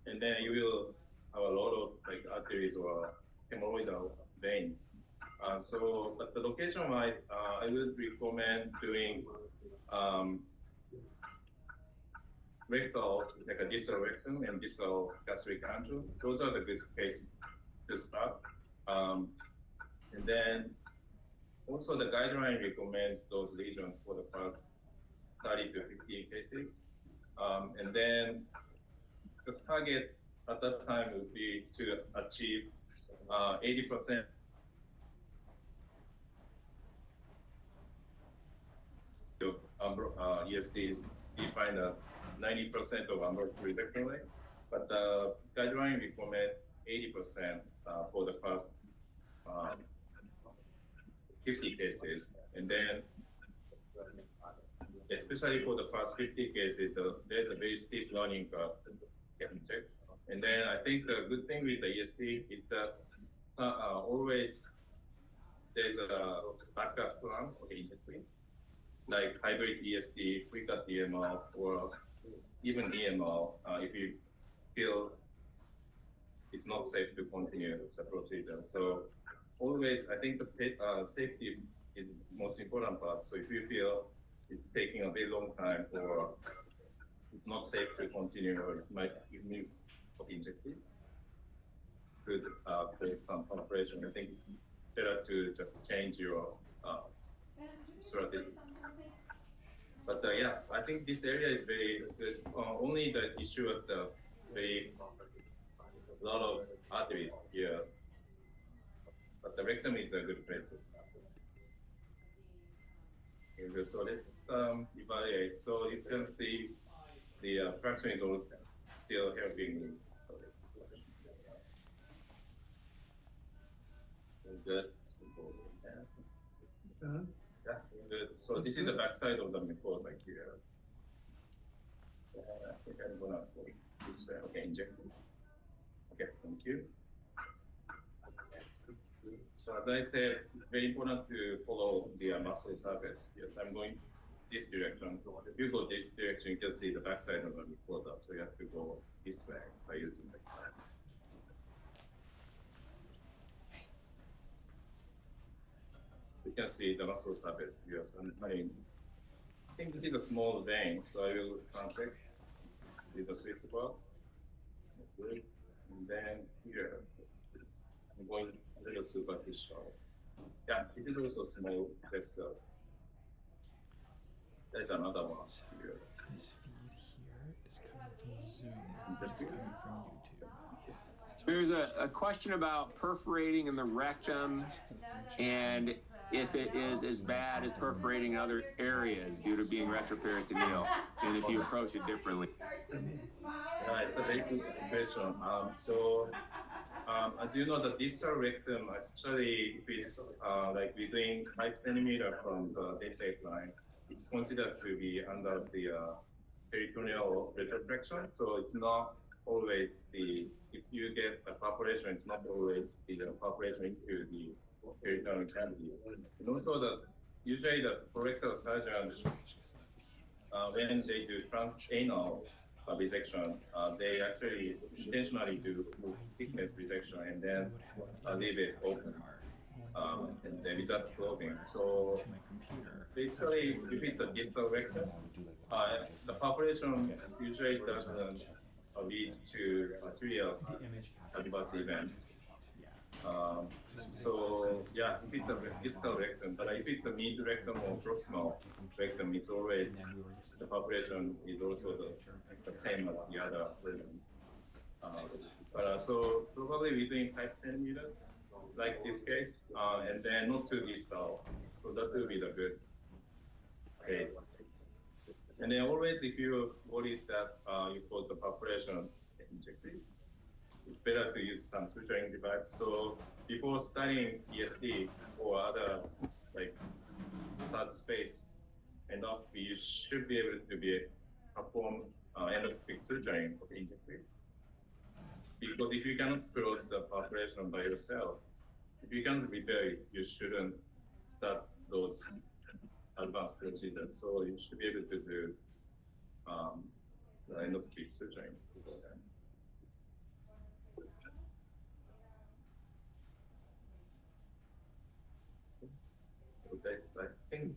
And then you will have a lot of like arteries or hemorrhoidal veins. But the location wise, I would recommend doing rectal, like a distal rectum and distal gastric antrum. Those are the good case to start. And then also the guideline recommends those lesions for the first 30 to 50 cases. And then the target at that time would be to achieve 80% of ESDs defined as 90% of ambulatory rectal rate. But the guideline recommends 80% for the first 50 cases. And then, especially for the first 50 cases, there's a very steep learning curve can check. And then I think the good thing with the ESD is that always there's a backup plan for the injecting, like hybrid ESD, quicker DML, or even EML if you feel it's not safe to continue the procedure. So always, I think the safety is the most important part. So if you feel it's taking a very long time or it's not safe to continue or it might even be injected, could create some compression. I think it's better to just change your strategy. But yeah, I think this area is very good. Only the issue of the very lot of arteries here, but the rectum is a good place to start. Okay, so let's evaluate. So you can see the fraction is also still helping me. So let's good. Yeah, good. So this is the backside of the mucosa here. I think I'm gonna go this way. Okay, inject this. Okay, thank you. So as I said, it's very important to follow the muscle surface. Yes, I'm going this direction. If you go this direction, you can see the backside of the mucosa. So you have to go this way by using the clamp. You can see the muscle surface. Yes, I think this is a small vein, so I will transect with the swift ball. And then here, I'm going a little superficial. Yeah, it is also small vessel. There's another one here. This feed here is coming from Zoom, which is coming from YouTube. There's a question about perforating in the rectum and if it is as bad as perforating in other areas due to being retroperitoneal, and if you approach it differently. Yeah, it's a very good question. As you know, the distal rectum, especially if it's like within 5 centimeter from the dentate line, it's considered to be under the peritoneal retroflexion. So it's not always if you get a perforation, it's not always the perforation into the peritoneal cavity. And also usually the colorectal surgeons, when they do transanal resection, they actually intentionally do thickness resection and then leave it open and then without closing. So basically, if it's a distal rectum, the perforation usually doesn't lead to serious adverse events. So yeah, if it's a distal rectum, but if it's a mid rectum or proximal rectum, it's always the perforation is also the same as the other rectum. So probably within 5 centimeters, like this case, and then not too distal. So that will be the good case. And then always, if you worry that you cause the perforation, inject it. It's better to use some suturing device. So before studying ESD or other like third space endoscopy, you should be able to perform endoscopic suturing of the injector. Because if you cannot close the perforation by yourself, if you cannot repair it, you shouldn't start those advanced procedures. So you should be able to do the endoscopic suturing before that. That's, I think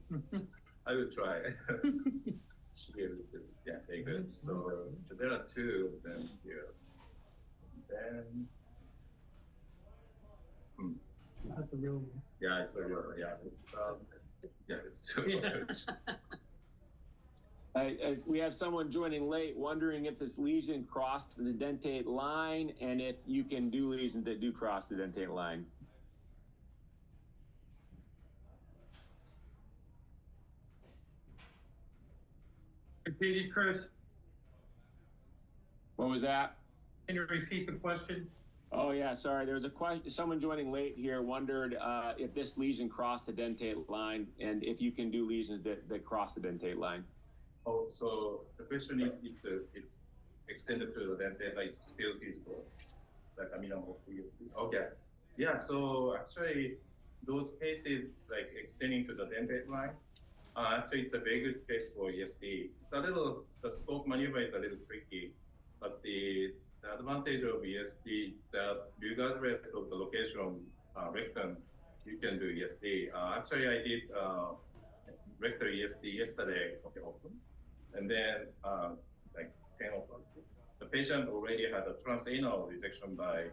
I will try. Should be able to, yeah, very good. So there are 2 of them here. Then, yeah, it's a real, yeah, it's too much. We have someone joining late wondering if this lesion crossed the dentate line and if you can do lesions that do cross the dentate line. Repeat, Chris. What was that? Can you repeat the question? Oh yeah, sorry. There was a question. Someone joining late here wondered if this lesion crossed the dentate line and if you can do lesions that cross the dentate line. Oh, so the question is if it's extended to the dentate, like it's still visible, like okay, yeah. So actually, those cases like extending to the dentate line, actually it's a very good case for ESD. The scope maneuver is a little tricky, but the advantage of ESD is that regardless of the location of rectum, you can do ESD. Actually, I did rectal ESD yesterday, and then like 10 o'clock. The patient already had a transanal resection by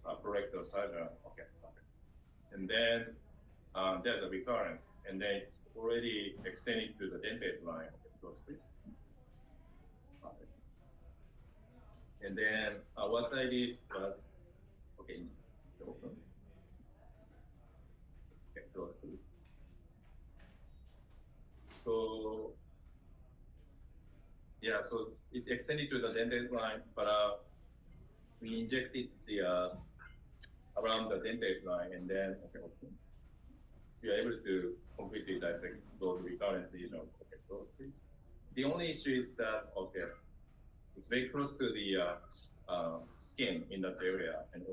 colorectal surgeon. And then there's a recurrence, and then it's already extended to the dentate line. Those please. And then what I did was, close please. So yeah, so it extended to the dentate line, but we injected the around the dentate line, and then we are able to completely dissect those recurrent lesions. Those please. The only issue is that it's very close to the skin in that area, and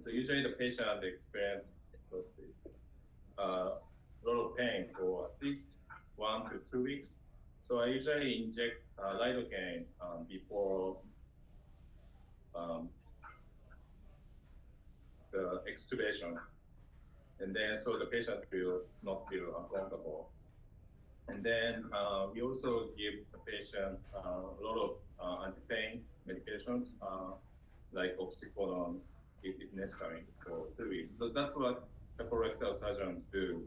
so usually the patient experience a lot of pain for at least 1 to 2 weeks. So I usually inject lidocaine before the extubation, and then so the patient will not feel uncomfortable. And then we also give the patient a lot of anti-pain medications like oxycodone if necessary for 2 weeks. So that's what the colorectal surgeons do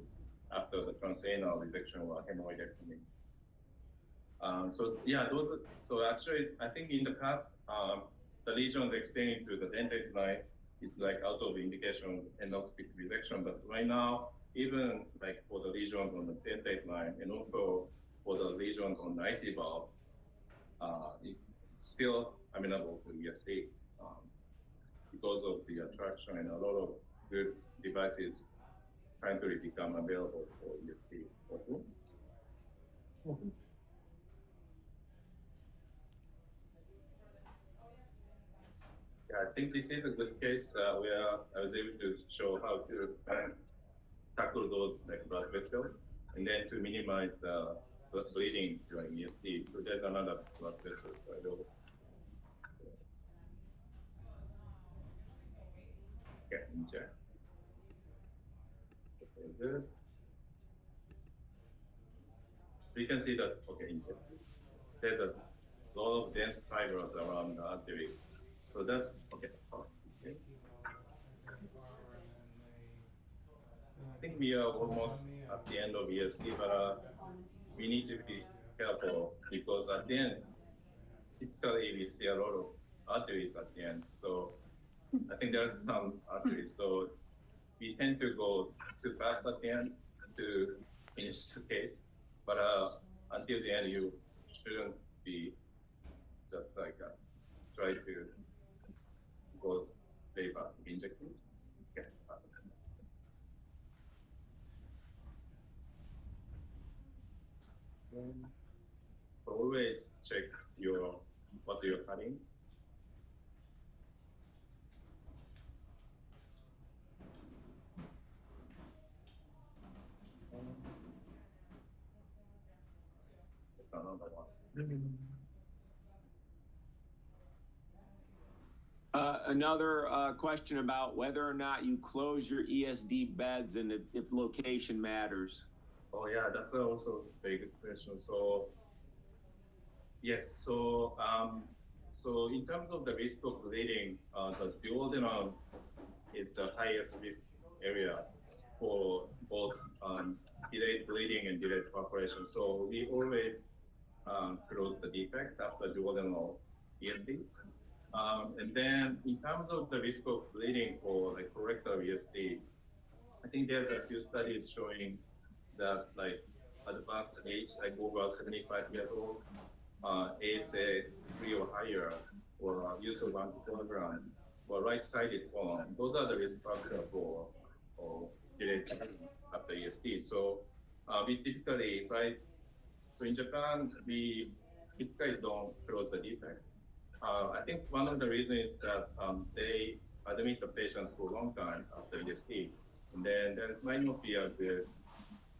after the transanal resection or hemorrhoidectomy. So actually, I think in the past, the lesions extending to the dentate line is like out of indication endoscopic resection. But right now, even like for the lesions on the dentate line and also for the lesions on the IC valve, it's still amenable to ESD because of the attraction and a lot of good devices currently become available for ESD. Yeah, I think this is a good case where I was able to show how to tackle those like blood vessels and then to minimize the bleeding during ESD. So there's another blood vessel, so I will inject. Okay, good. You can see that, okay, there's a lot of dense fibers around the artery. So that's, okay, sorry. Okay. I think we are almost at the end of ESD, but we need to be careful because at the end, typically we see a lot of arteries at the end. So I think there's some arteries. So we tend to go too fast at the end to finish the case. But until the end, you shouldn't be just like try to go very fast injecting. Okay. So always check what you're cutting. Another one. Another question about whether or not you close your ESD beds and if location matters. Oh yeah, that's also a very good question. So yes, so in terms of the risk of bleeding, the duodenum is the highest risk area for both delayed bleeding and delayed perforation. So we always close the defect after duodenal ESD. And then in terms of the risk of bleeding for like colorectal ESD, I think there's a few studies showing that like advanced age, like over 75 years old, ASA 3 or higher, or use of anticoagulant, or right-sided form, those are the risk factors for delayed bleeding after ESD. So we typically try. So in Japan, we typically don't close the defect. I think one of the reasons is that they admit the patient for a long time after ESD, and then there might not be a good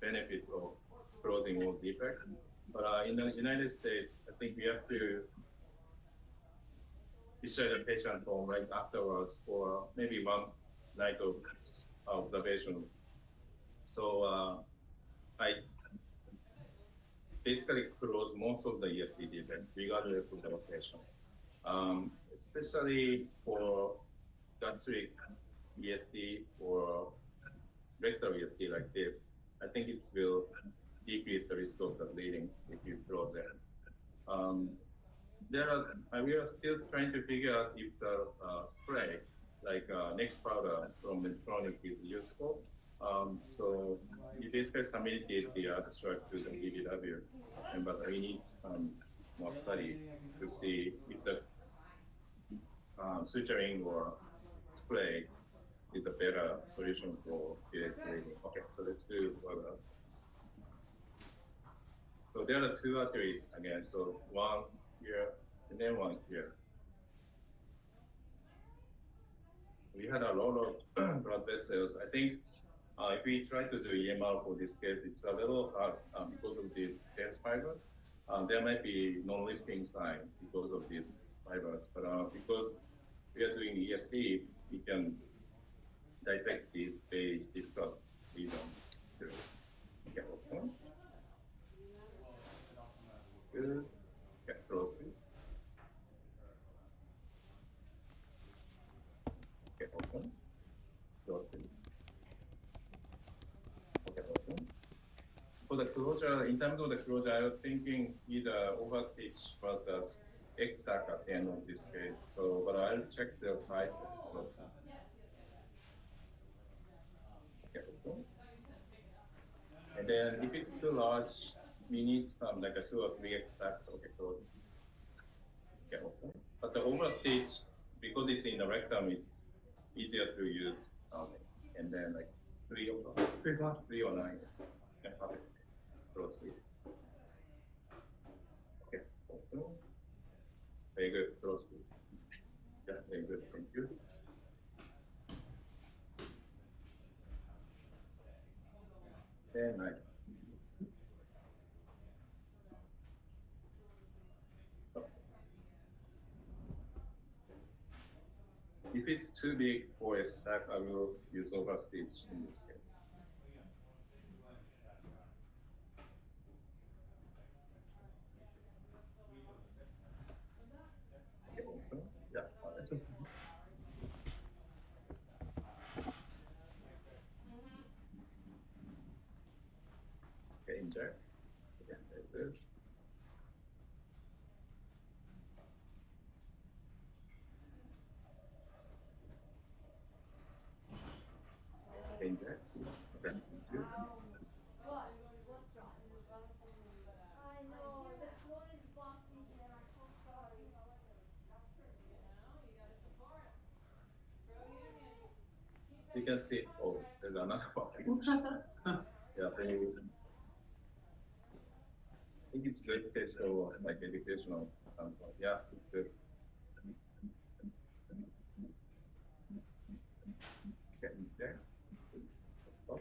benefit of closing all defects. But in the United States, I think we have to discharge the patient home right afterwards for maybe one night of observation. So I basically close most of the ESD defects regardless of the location. Especially for gastric ESD or rectal ESD like this, I think it will decrease the risk of the bleeding if you close it. We are still trying to figure out if the spray, like next powder from Medtronic, is useful. So we basically submitted the abstract to the DBW, but we need more study to see if the suturing or spray is a better solution for delayed bleeding. Okay, so let's do others. So there are two arteries again, so one here and then one here. We had a lot of blood vessels. I think if we try to do EMR for this case, it's a little hard because of these dense fibers. There might be non-lifting sign because of these fibers, but because we are doing ESD, we can dissect these very difficult lesions too. Okay, open. Good. Okay, close please. Okay, open. Close please. Okay, open. for the closure, in terms of the closure, I was thinking either overstitch versus X-stack at the end of this case. So, but I'll check the size of the closure. Okay. And then if it's too large, we need some like a 2 or 3 X-stacks of the closure. Okay. But the overstitch, because it's in the rectum, it's easier to use. And then like 3 or 9. Yeah, closely. Okay. Very good. Closely. Yeah, very good. Thank you. Very nice. If it's too big for a stack, I will use overstitch in this case. Yeah. Okay, inject. Yeah, there it is. Okay, inject. Okay, thank you. I know, the floor is bumpy there, I'm so sorry. You can see, oh, there's another one. Yeah, then you, I think it's good case for like educational standpoint. Yeah, it's good. Okay, there. Let's stop.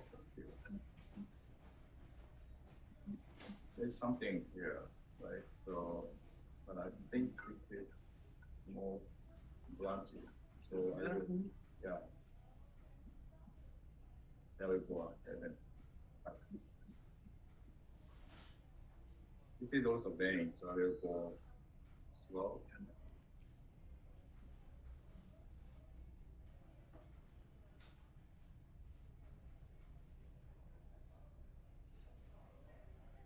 There's something here, right? So, but I think it's more branches. So I will, yeah. There we go. And then, it is also vein, so I will go slow.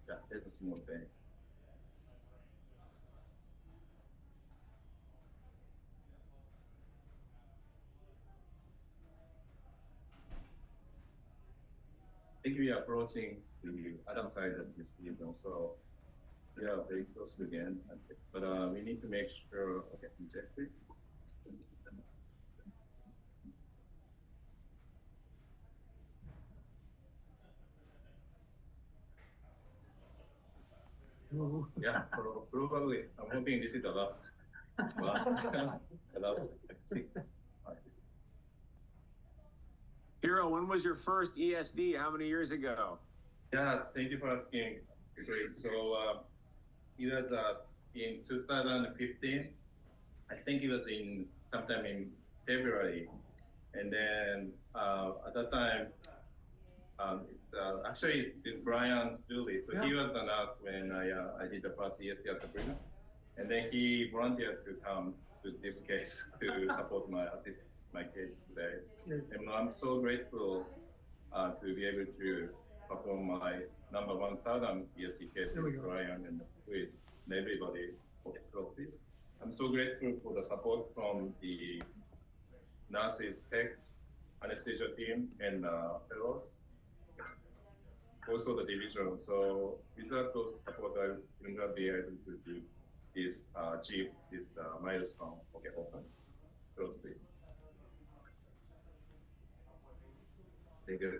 Yeah, it's a small vein. I think we are approaching the other side of this even, so we are very close to the end. But we need to make sure, okay, inject it. Yeah, so probably, I'm hoping this is the last. The last 6. Hiro, when was your first ESD? How many years ago? Yeah, thank you for asking. Great. So it was in 2015. I think it was in sometime in February, and then at that time, actually this Brian Dooley. So he was the nurse when I did the first ESC at the Brigham, and then he volunteered to come to this case to support my case today. And I'm so grateful to be able to perform my number 1,000 ESD case with Brian and with everybody for this. I'm so grateful for the support from the nurses, techs, anesthesia team, and fellows. Also the division. So without those support, I would not be able to do this, achieve this milestone. Okay, open. Close, please.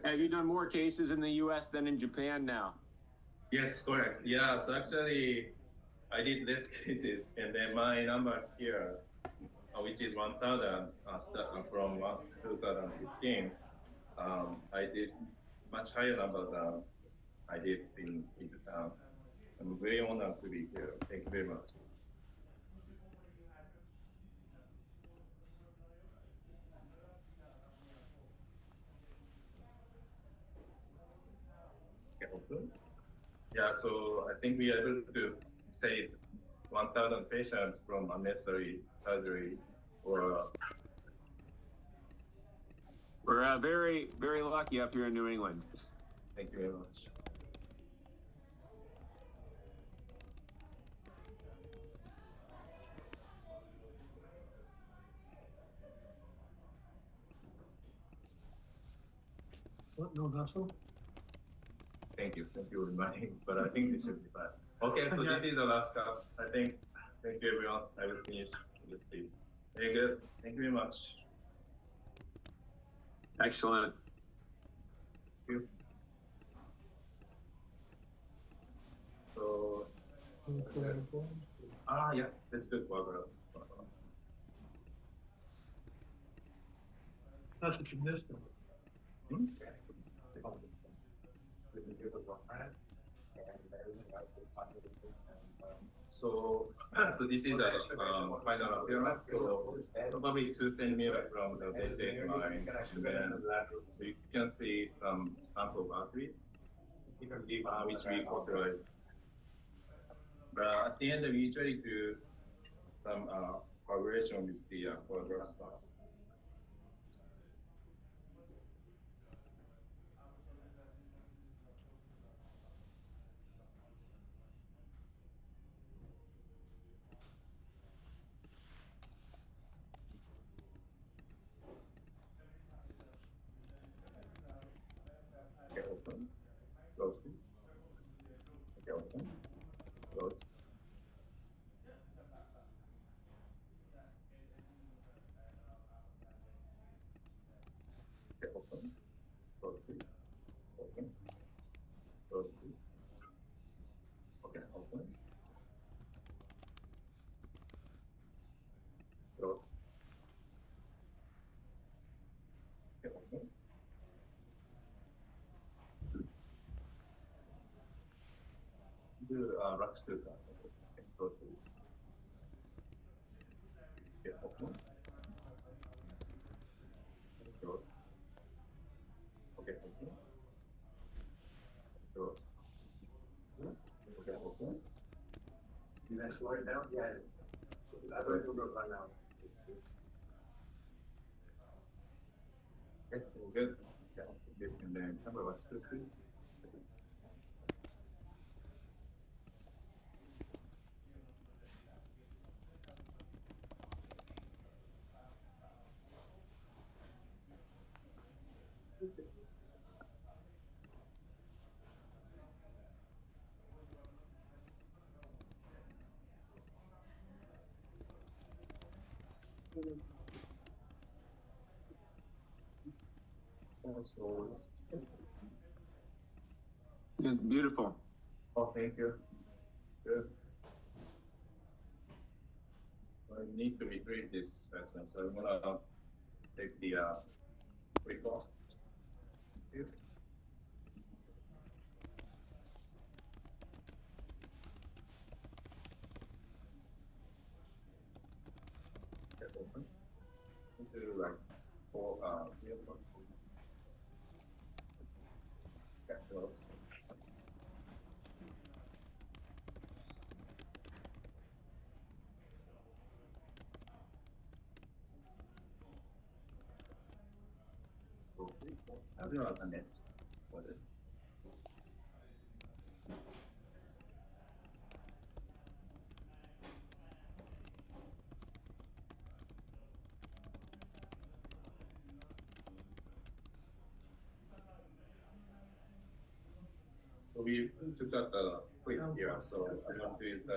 Have you done more cases in the US than in Japan now? Yes, correct. Yeah, so actually, I did less cases, and then my number here, which is 1,000, from 2015, I did much higher number than I did in Japan. I'm very honored to be here. Thank you very much. Yeah, so I think we are able to save 1,000 patients from unnecessary surgery or. We're very, very lucky up here in New England. Thank you very much. What, no vessel? Thank you for reminding, but I think this should be fine. Okay, so Okay. this is the last cup. I think. Thank you, everyone. I will finish. Let's see. Very good. Thank you very much. Excellent. Thank you. So, yeah, that's good progress. That's what you missed. Hmm? So this is the final appearance. So probably to send me from the deadline, and then so you can see some sample batteries, which we authorize. But at the end, we usually do some collaboration with the progress bar. Okay, open. Close, please. Okay, open. Close. Okay, open. Close, please. Open. Close, please. Okay, open. Close. Okay, open. Do rush to the side. Okay, close, please. Okay, open. Close. Okay, open. Close. Okay, open. You guys slow it down? Yeah. Otherwise it goes on now. Okay, good. Yeah, good. And then camera watch this, please. Also, Beautiful. oh, thank you. Good. I need to retrieve this specimen, so I'm gonna take the report. Thank you. Okay, open. Do like four here. Okay, close. Have you ever done it? What is? So we took out the quick here, so I'm going to use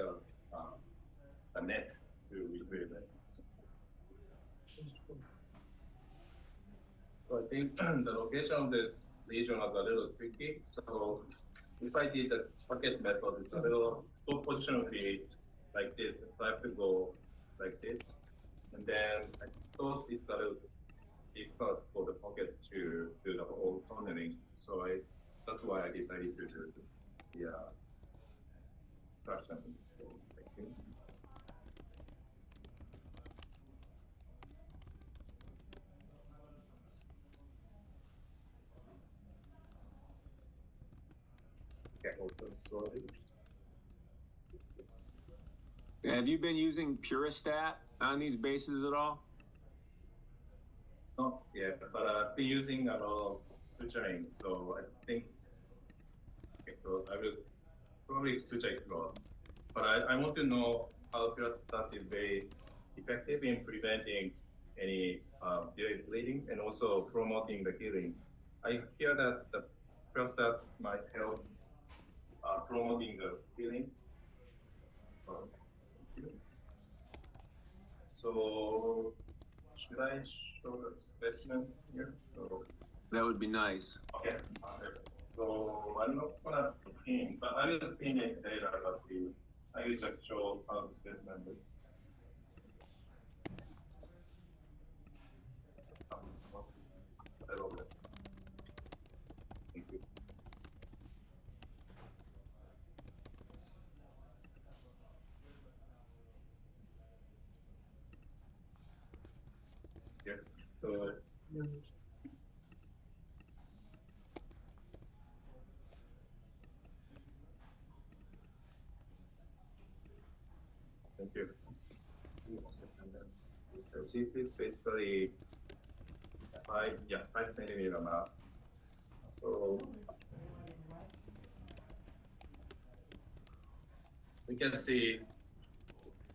a net to retrieve it. So I think the location of this lesion was a little tricky. So if I did the bucket method, it's a little stop position would be like this. If I have to go like this, and then I thought it's a little difficult for the pocket to do the whole tunneling. So that's why I decided to do the traction in this case. Thank you. Okay, open slowly. Have you been using Puristat on these bases at all? Not yet, but I've been using a lot of suturing, so I think okay, so I will probably suture it a lot. But I want to know how Puristat is very effective in preventing any delayed bleeding and also promoting the healing. I hear that the prostate might help promoting the healing. So should I show the specimen here? So That would be nice. okay. So I'm not gonna pin, but I will pin it later. But I will just show how the specimen looks. A little bit. Thank you. Yeah. So thank you. So this is basically 5 centimeter mass. So we can see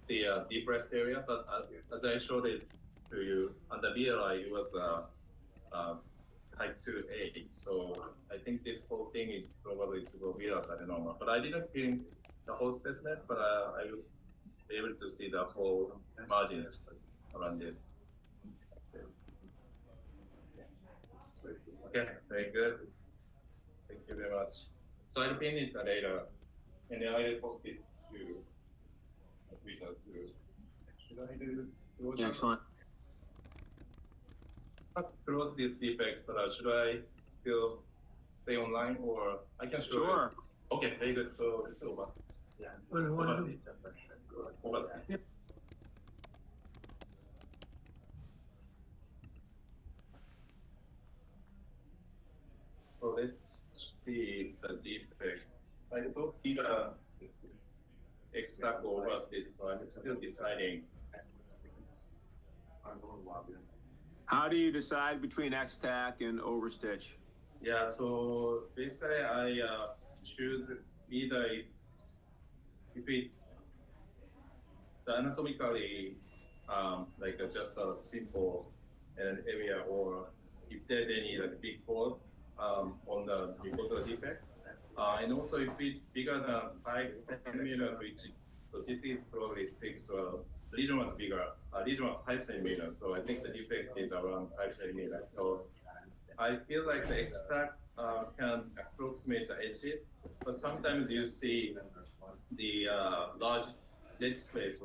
the depressed area, but as I showed it to you on the BLI, it was type 2A. So I think this whole thing is probably to go virus adenoma. But I didn't pin the whole specimen, but I will be able to see the whole margins around this. Okay, very good. Thank you very much. So I'll pin it later, and then I will post it to Twitter too. Should I do? Excellent. Close this defect, but should I still stay online or I can show Sure. it? Okay, very good. So it's over. Yeah. Over. Yep. So let's see the defect. I don't see the exact overstate, so I'm still deciding. How do you decide between X-Tac and overstitch? Yeah, so basically I choose either if it's the anatomically like just a simple area, or if there's any like big hole on the mucosal defect, and also if it's bigger than 5 centimeters, which so this is probably 6, or region was bigger. Region was 5 centimeters, so I think the defect is around 5 centimeters. So I feel like the extract can approximate the edges, but sometimes you see the large dead space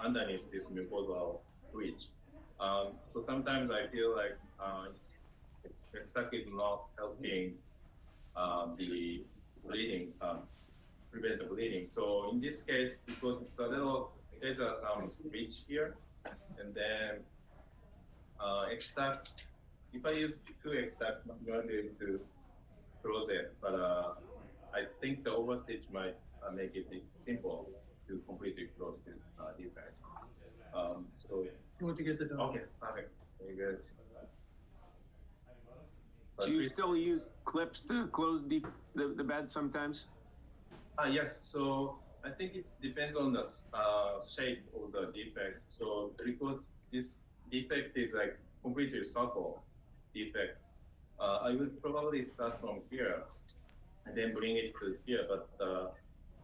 underneath this mucosal ridge. So sometimes I feel like extract is not helping the bleeding, prevent the bleeding. So in this case, because it's a little, there's some ridge here, and then extract. If I use 2 extract, I'm going to be able to close it, but I think the overstitch might make it simple to completely close the defect. So You want to get the dog? okay, perfect, very good. Do you still use clips to close the bed sometimes? Yes, so I think it depends on the shape of the defect. So because this defect is like completely circle defect, I would probably start from here and then bring it to here. But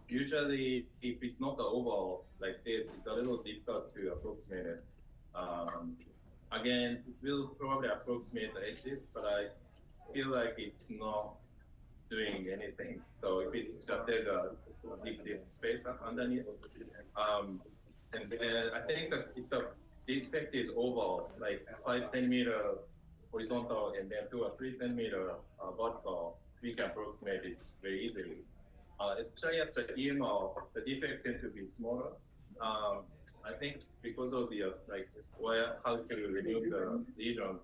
usually, if it's not the oval like this, it's a little difficult to approximate it. Again, it will probably approximate the edges, but I feel like it's not doing anything. So if it's just there's a deep space underneath, and then I think that if the defect is oval, like 5 centimeter horizontal and then 2 or 3 centimeter vertical, we can approximate it very easily. Especially at the EMO, the defect tends to be smaller. I think because of the how to remove the lesions,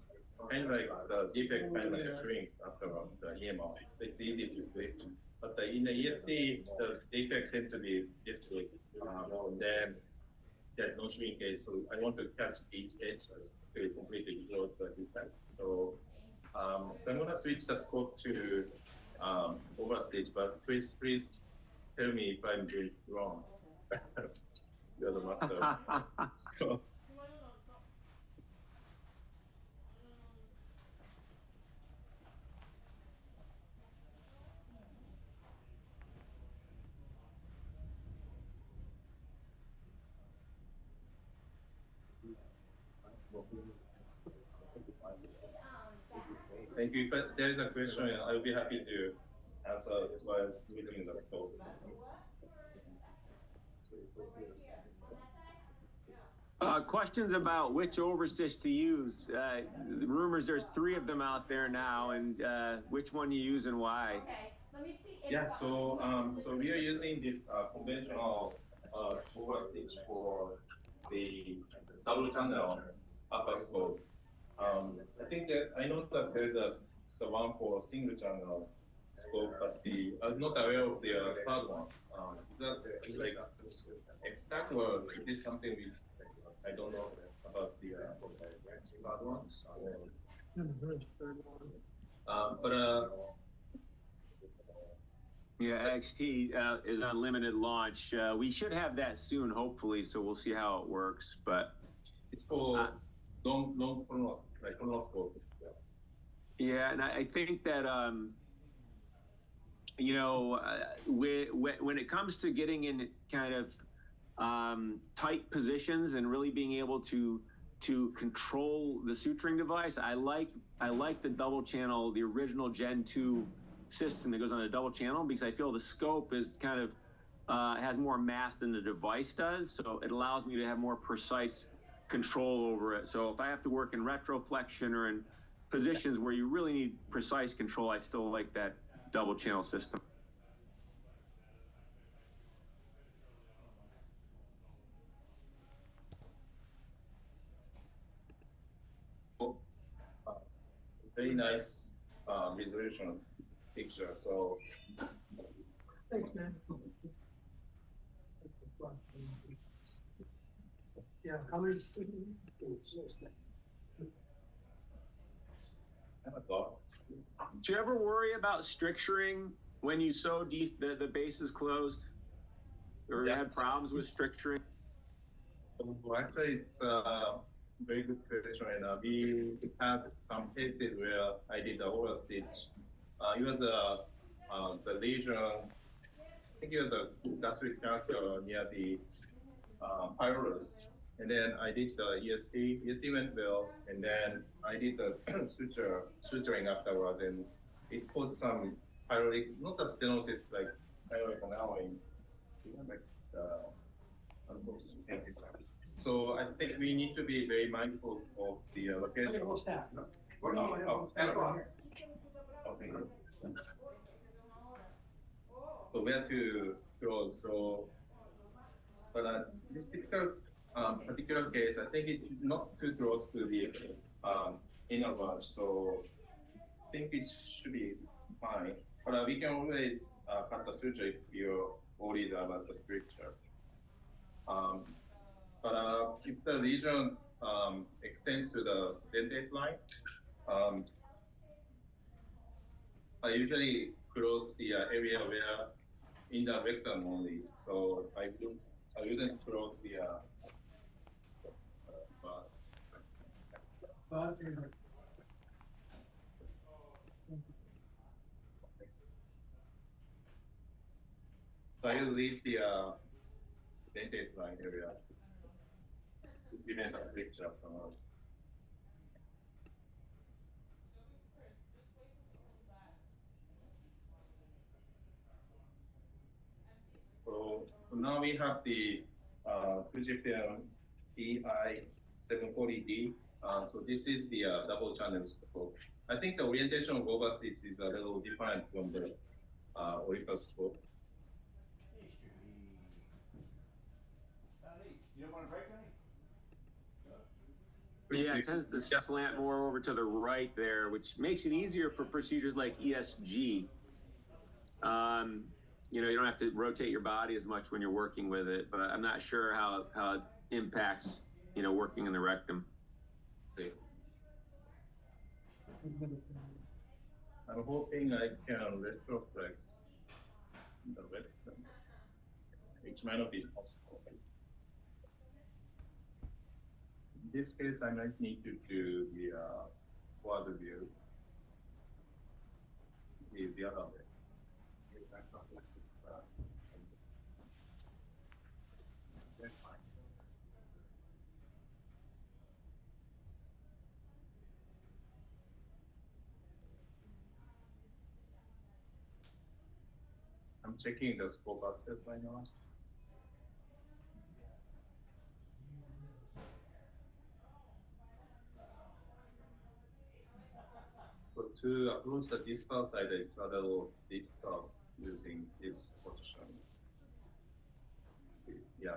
kind of like the defect kind of like shrinks after the EMO. So it's easy to do it. But in the ESD, the defect tends to be this big, and then there's no shrinkage. So I want to catch each edge to completely close the defect. So I'm gonna switch the scope to overstitch, but please tell me if I'm doing it wrong. You're the master. Thank you. But there is a question, I'll be happy to answer while reading the scope. Questions about which overstitch to use. The rumors there's 3 of them out there now, and which one you use and why. Okay, let me see. Yeah, so we are using this conventional overstitch for the double channel upper scope. I think that I know that there's the one for single channel scope, but I'm not aware of the third one. Is that like exact or is this something I don't know about the third one? Yeah, XT is on limited launch. We should have that soon, hopefully, so we'll see how it works. But it's for long chronoscope. Yeah, and I think that you know, when it comes to getting in kind of tight positions and really being able to control the suturing device, I like the double channel, the original Gen 2 system that goes on a double channel, because I feel the scope is kind of has more mass than the device does, so it allows me to have more precise control over it. So if I have to work in retroflexion or in positions where you really need precise control, I still like that double channel system. Very nice resolution picture. So Thanks, man. Yeah, how many? Do you ever worry about stricturing when you sew the base is closed? Or you had problems with stricturing? Well, actually, it's a very good question. And we had some cases where I did the overstitch. It was the lesion, I think it was a gastric cancer near the pylorus. And then I did the ESD. ESD went well, and then I did the suturing afterwards, and it caused some pyloric, not the stenosis, like pyloric narrowing, like so I think we need to be very mindful of the location. Okay. So where to close? So, but this typical particular case, I think it's not too close to the inner verge, so I think it should be fine. But we can always cut the suture if you're worried about the structure. But if the lesion extends to the dentate line, I usually close the area where in the rectum only. So I wouldn't close the so I will leave the dentate line area to prevent a fracture afterwards. So now we have the Fujifilm EI740D. So this is the double channel scope. I think the orientation of overstitch is a little different from the Olympus scope. You don't want to break any? Yeah, it tends to slant more over to the right there, which makes it easier for procedures like ESG. You know, you don't have to rotate your body as much when you're working with it, but I'm not sure how it impacts, you know, working in the rectum. I'm hoping I can retroflex the rectum, which might not be possible. In this case, I might need to do the forward view, the other way. That's fine. I'm checking the scope access right now. So to approach the distal side, it's a little difficult using this position. Yeah.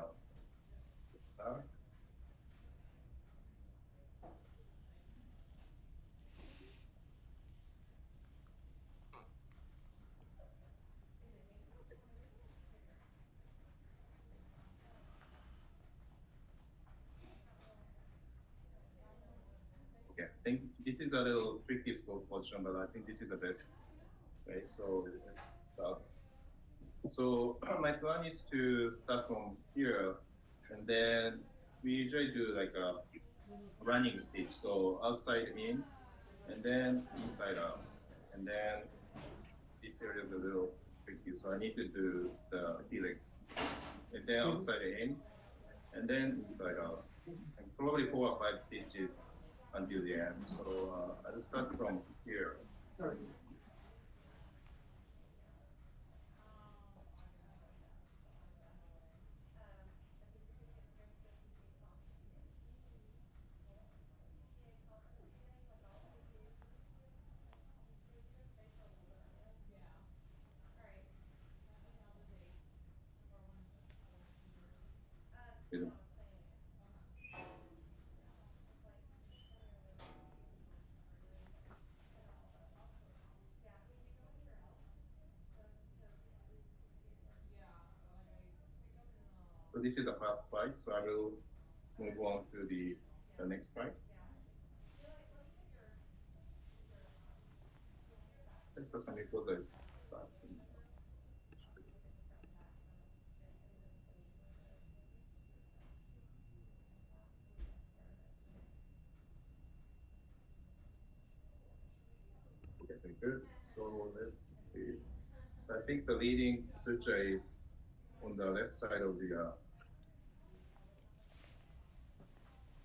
Okay, I think this is a little tricky scope position, but I think this is the best. Okay, so my plan is to start from here, and then we usually do like a running stitch. So outside in, and then inside out, and then this area is a little tricky, so I need to do the helix, and then outside in, and then inside out, and probably 4 or 5 stitches until the end. So I'll start from here. Yeah. So this is the first fight, so I will move on to the next fight. Okay, very good. So let's see. I think the leading suture is on the left side of the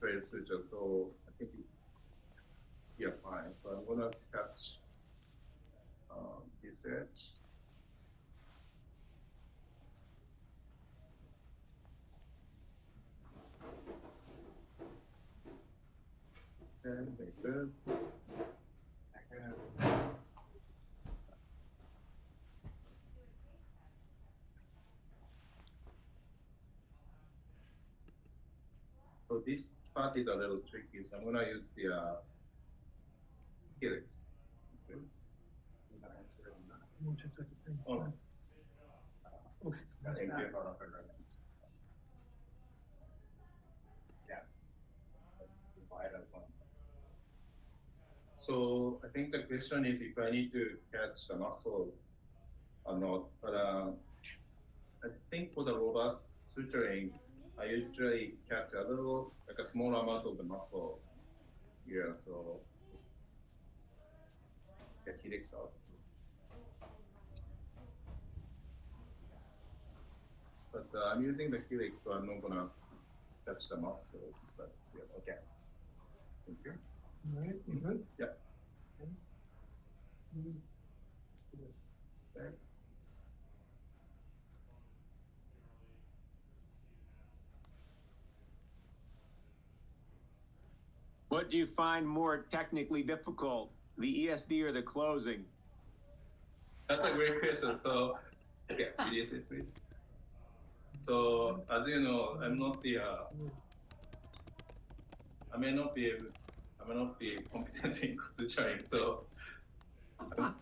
trail suture. So I think yeah, fine. So I'm gonna catch this edge. And very good. So this part is a little tricky, so I'm gonna use the helix. Okay. Oh. Okay. Thank you. Yeah. So I think the question is if I need to catch the muscle or not. But I think for the robust suturing, I usually catch a little, like a small amount of the muscle here, so it's get helix out. But I'm using the helix, so I'm not gonna touch the muscle. But yeah, okay. Thank you. All right, you good? Yeah. Okay. Okay. What do you find more technically difficult, the ESD or the closing? That's a great question. So, okay, release it, please. So, as you know, I'm not the, I may not be competent in suturing. So, I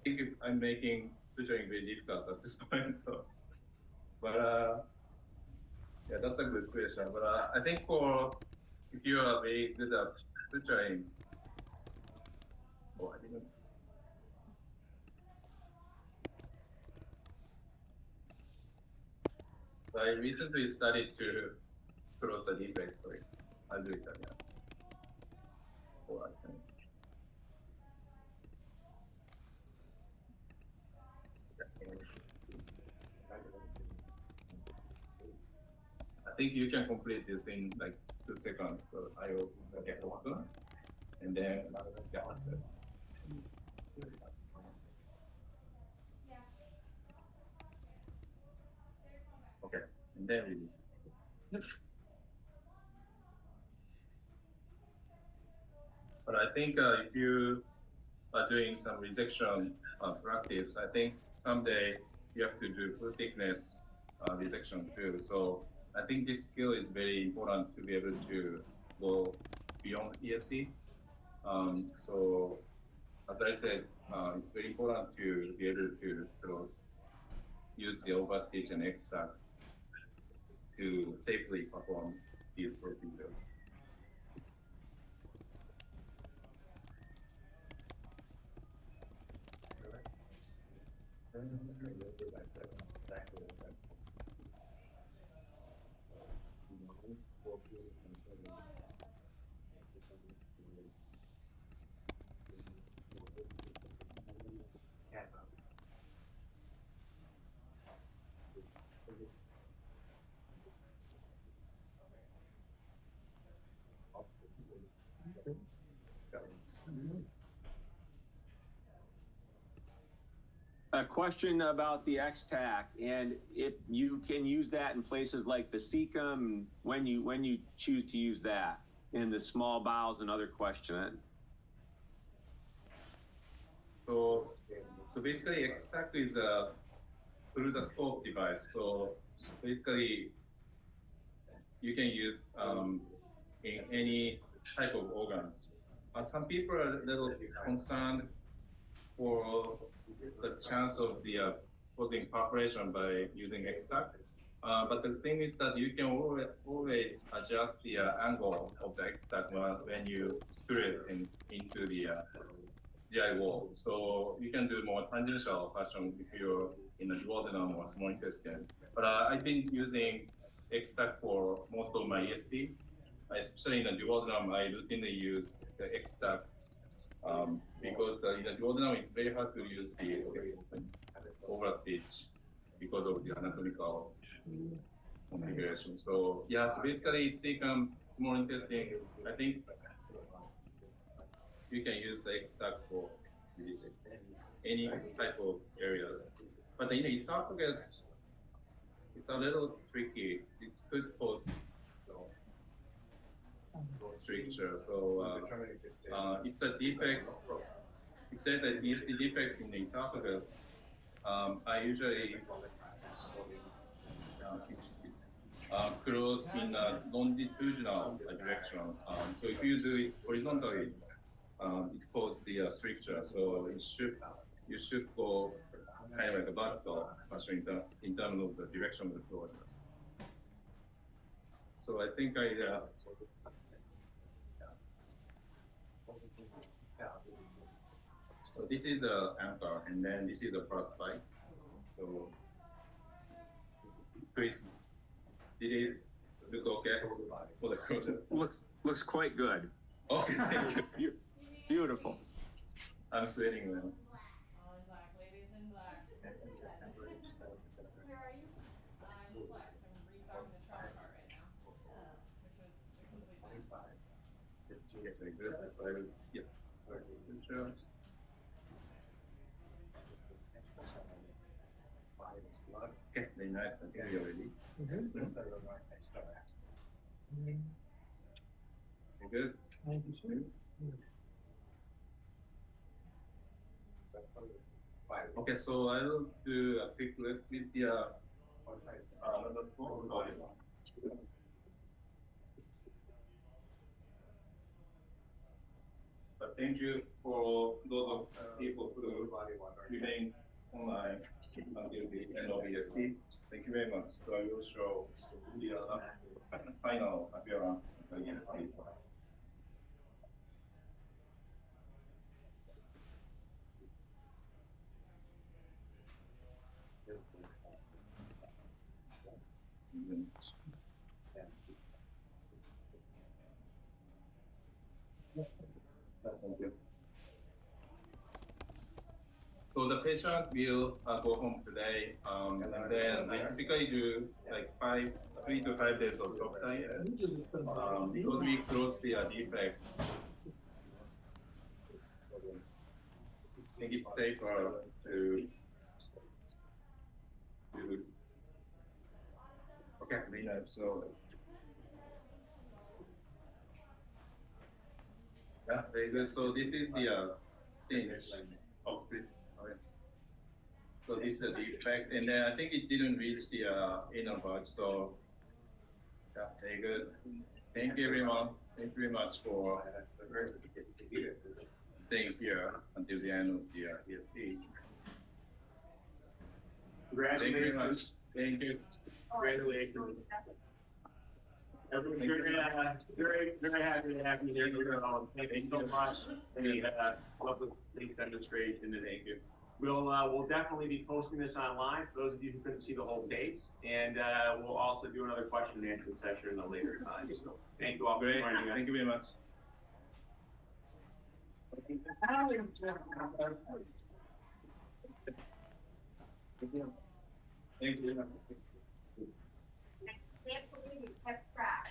think I'm making suturing very difficult at this point. So, but yeah, that's a good question. But I think if you are very good at suturing, oh, I didn't. So I recently started to close the defect. Sorry, I'll do it again. Oh, I can. I think you can complete this in like 2 seconds. So I will get water and then then release. But I think if you are doing some resection practice, I think someday you have to do full thickness resection too. So I think this skill is very important to be able to go beyond ESD. So as I said, it's very important to be able to use the overstitch and extract to safely perform these procedures. A question about the X-Tac, and if you can use that in places like the cecum, when you choose to use that in the small bowels, another question. So basically, extract is a through the scope device. So basically, you can use in any type of organs. Some people are a little concerned for the chance of the causing perforation by using extract. But the thing is that you can always adjust the angle of the extract when you screw it into the GI wall. So you can do more tangential fashion if you're in the duodenum or small intestine. But I've been using extract for most of my ESD. Especially in the duodenum, I routinely use the extract because in the duodenum, it's very hard to use the overstitch because of the anatomical configuration. So yeah, so basically cecum, small intestine, I think you can use the extract for any type of areas. But in the esophagus, it's a little tricky. It could cause stricture. So if the defect, if there's a defect in the esophagus, I usually close in a longitudinal direction. So if you do it horizontally, it causes the stricture. So you should go kind of like a vertical fashion in terms of the direction of the flow. So I think so this is the anchor, and then this is the first bite. So Chris, did it look okay for the closure? Looks quite good. Okay, thank you. Beautiful. I'm sweating now. All in black, ladies in black. Where are you? I'm Flex. I'm restocking the travel cart right now, which was a complete mess. Okay, good. Yeah. This is true. Okay, very nice. I think we are ready. Okay, good. Thank you, sir. Okay, so I will do a quick lift with the but thank you for those of people who remain online until the end of ESD. Thank you very much. So I will show the final appearance of the ESD. Thank you. So the patient will go home today, and then I typically do like 3 to 5 days of soft diet. Because we close the defect, I think it's safer to Okay, yeah, so it's. Yeah, very good. So this is the thing. Oh, this. Okay. So this is the defect, and then I think it didn't reach the inner bud. So yeah, very good. Thank you, everyone. Thank you very much for staying here until the end of the ESD. Thank you very much. Thank you. Congratulations. Very, very happy to have you here. Thank you so much. Love the demonstration, and thank you. We'll definitely be posting this online for those of you who couldn't see the whole case, and we'll also do another question and answer session in a later time. So thank you all for joining us. Thank you very much. Thank you. I can't believe you kept track.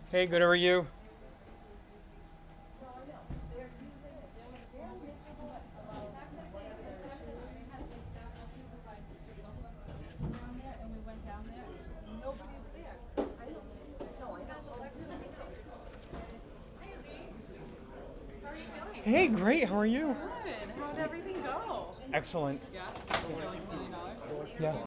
Hey, good, how are you? Hey, great, how are you? Good. How did everything go? Excellent. Yeah. Still like $1 million? Yeah.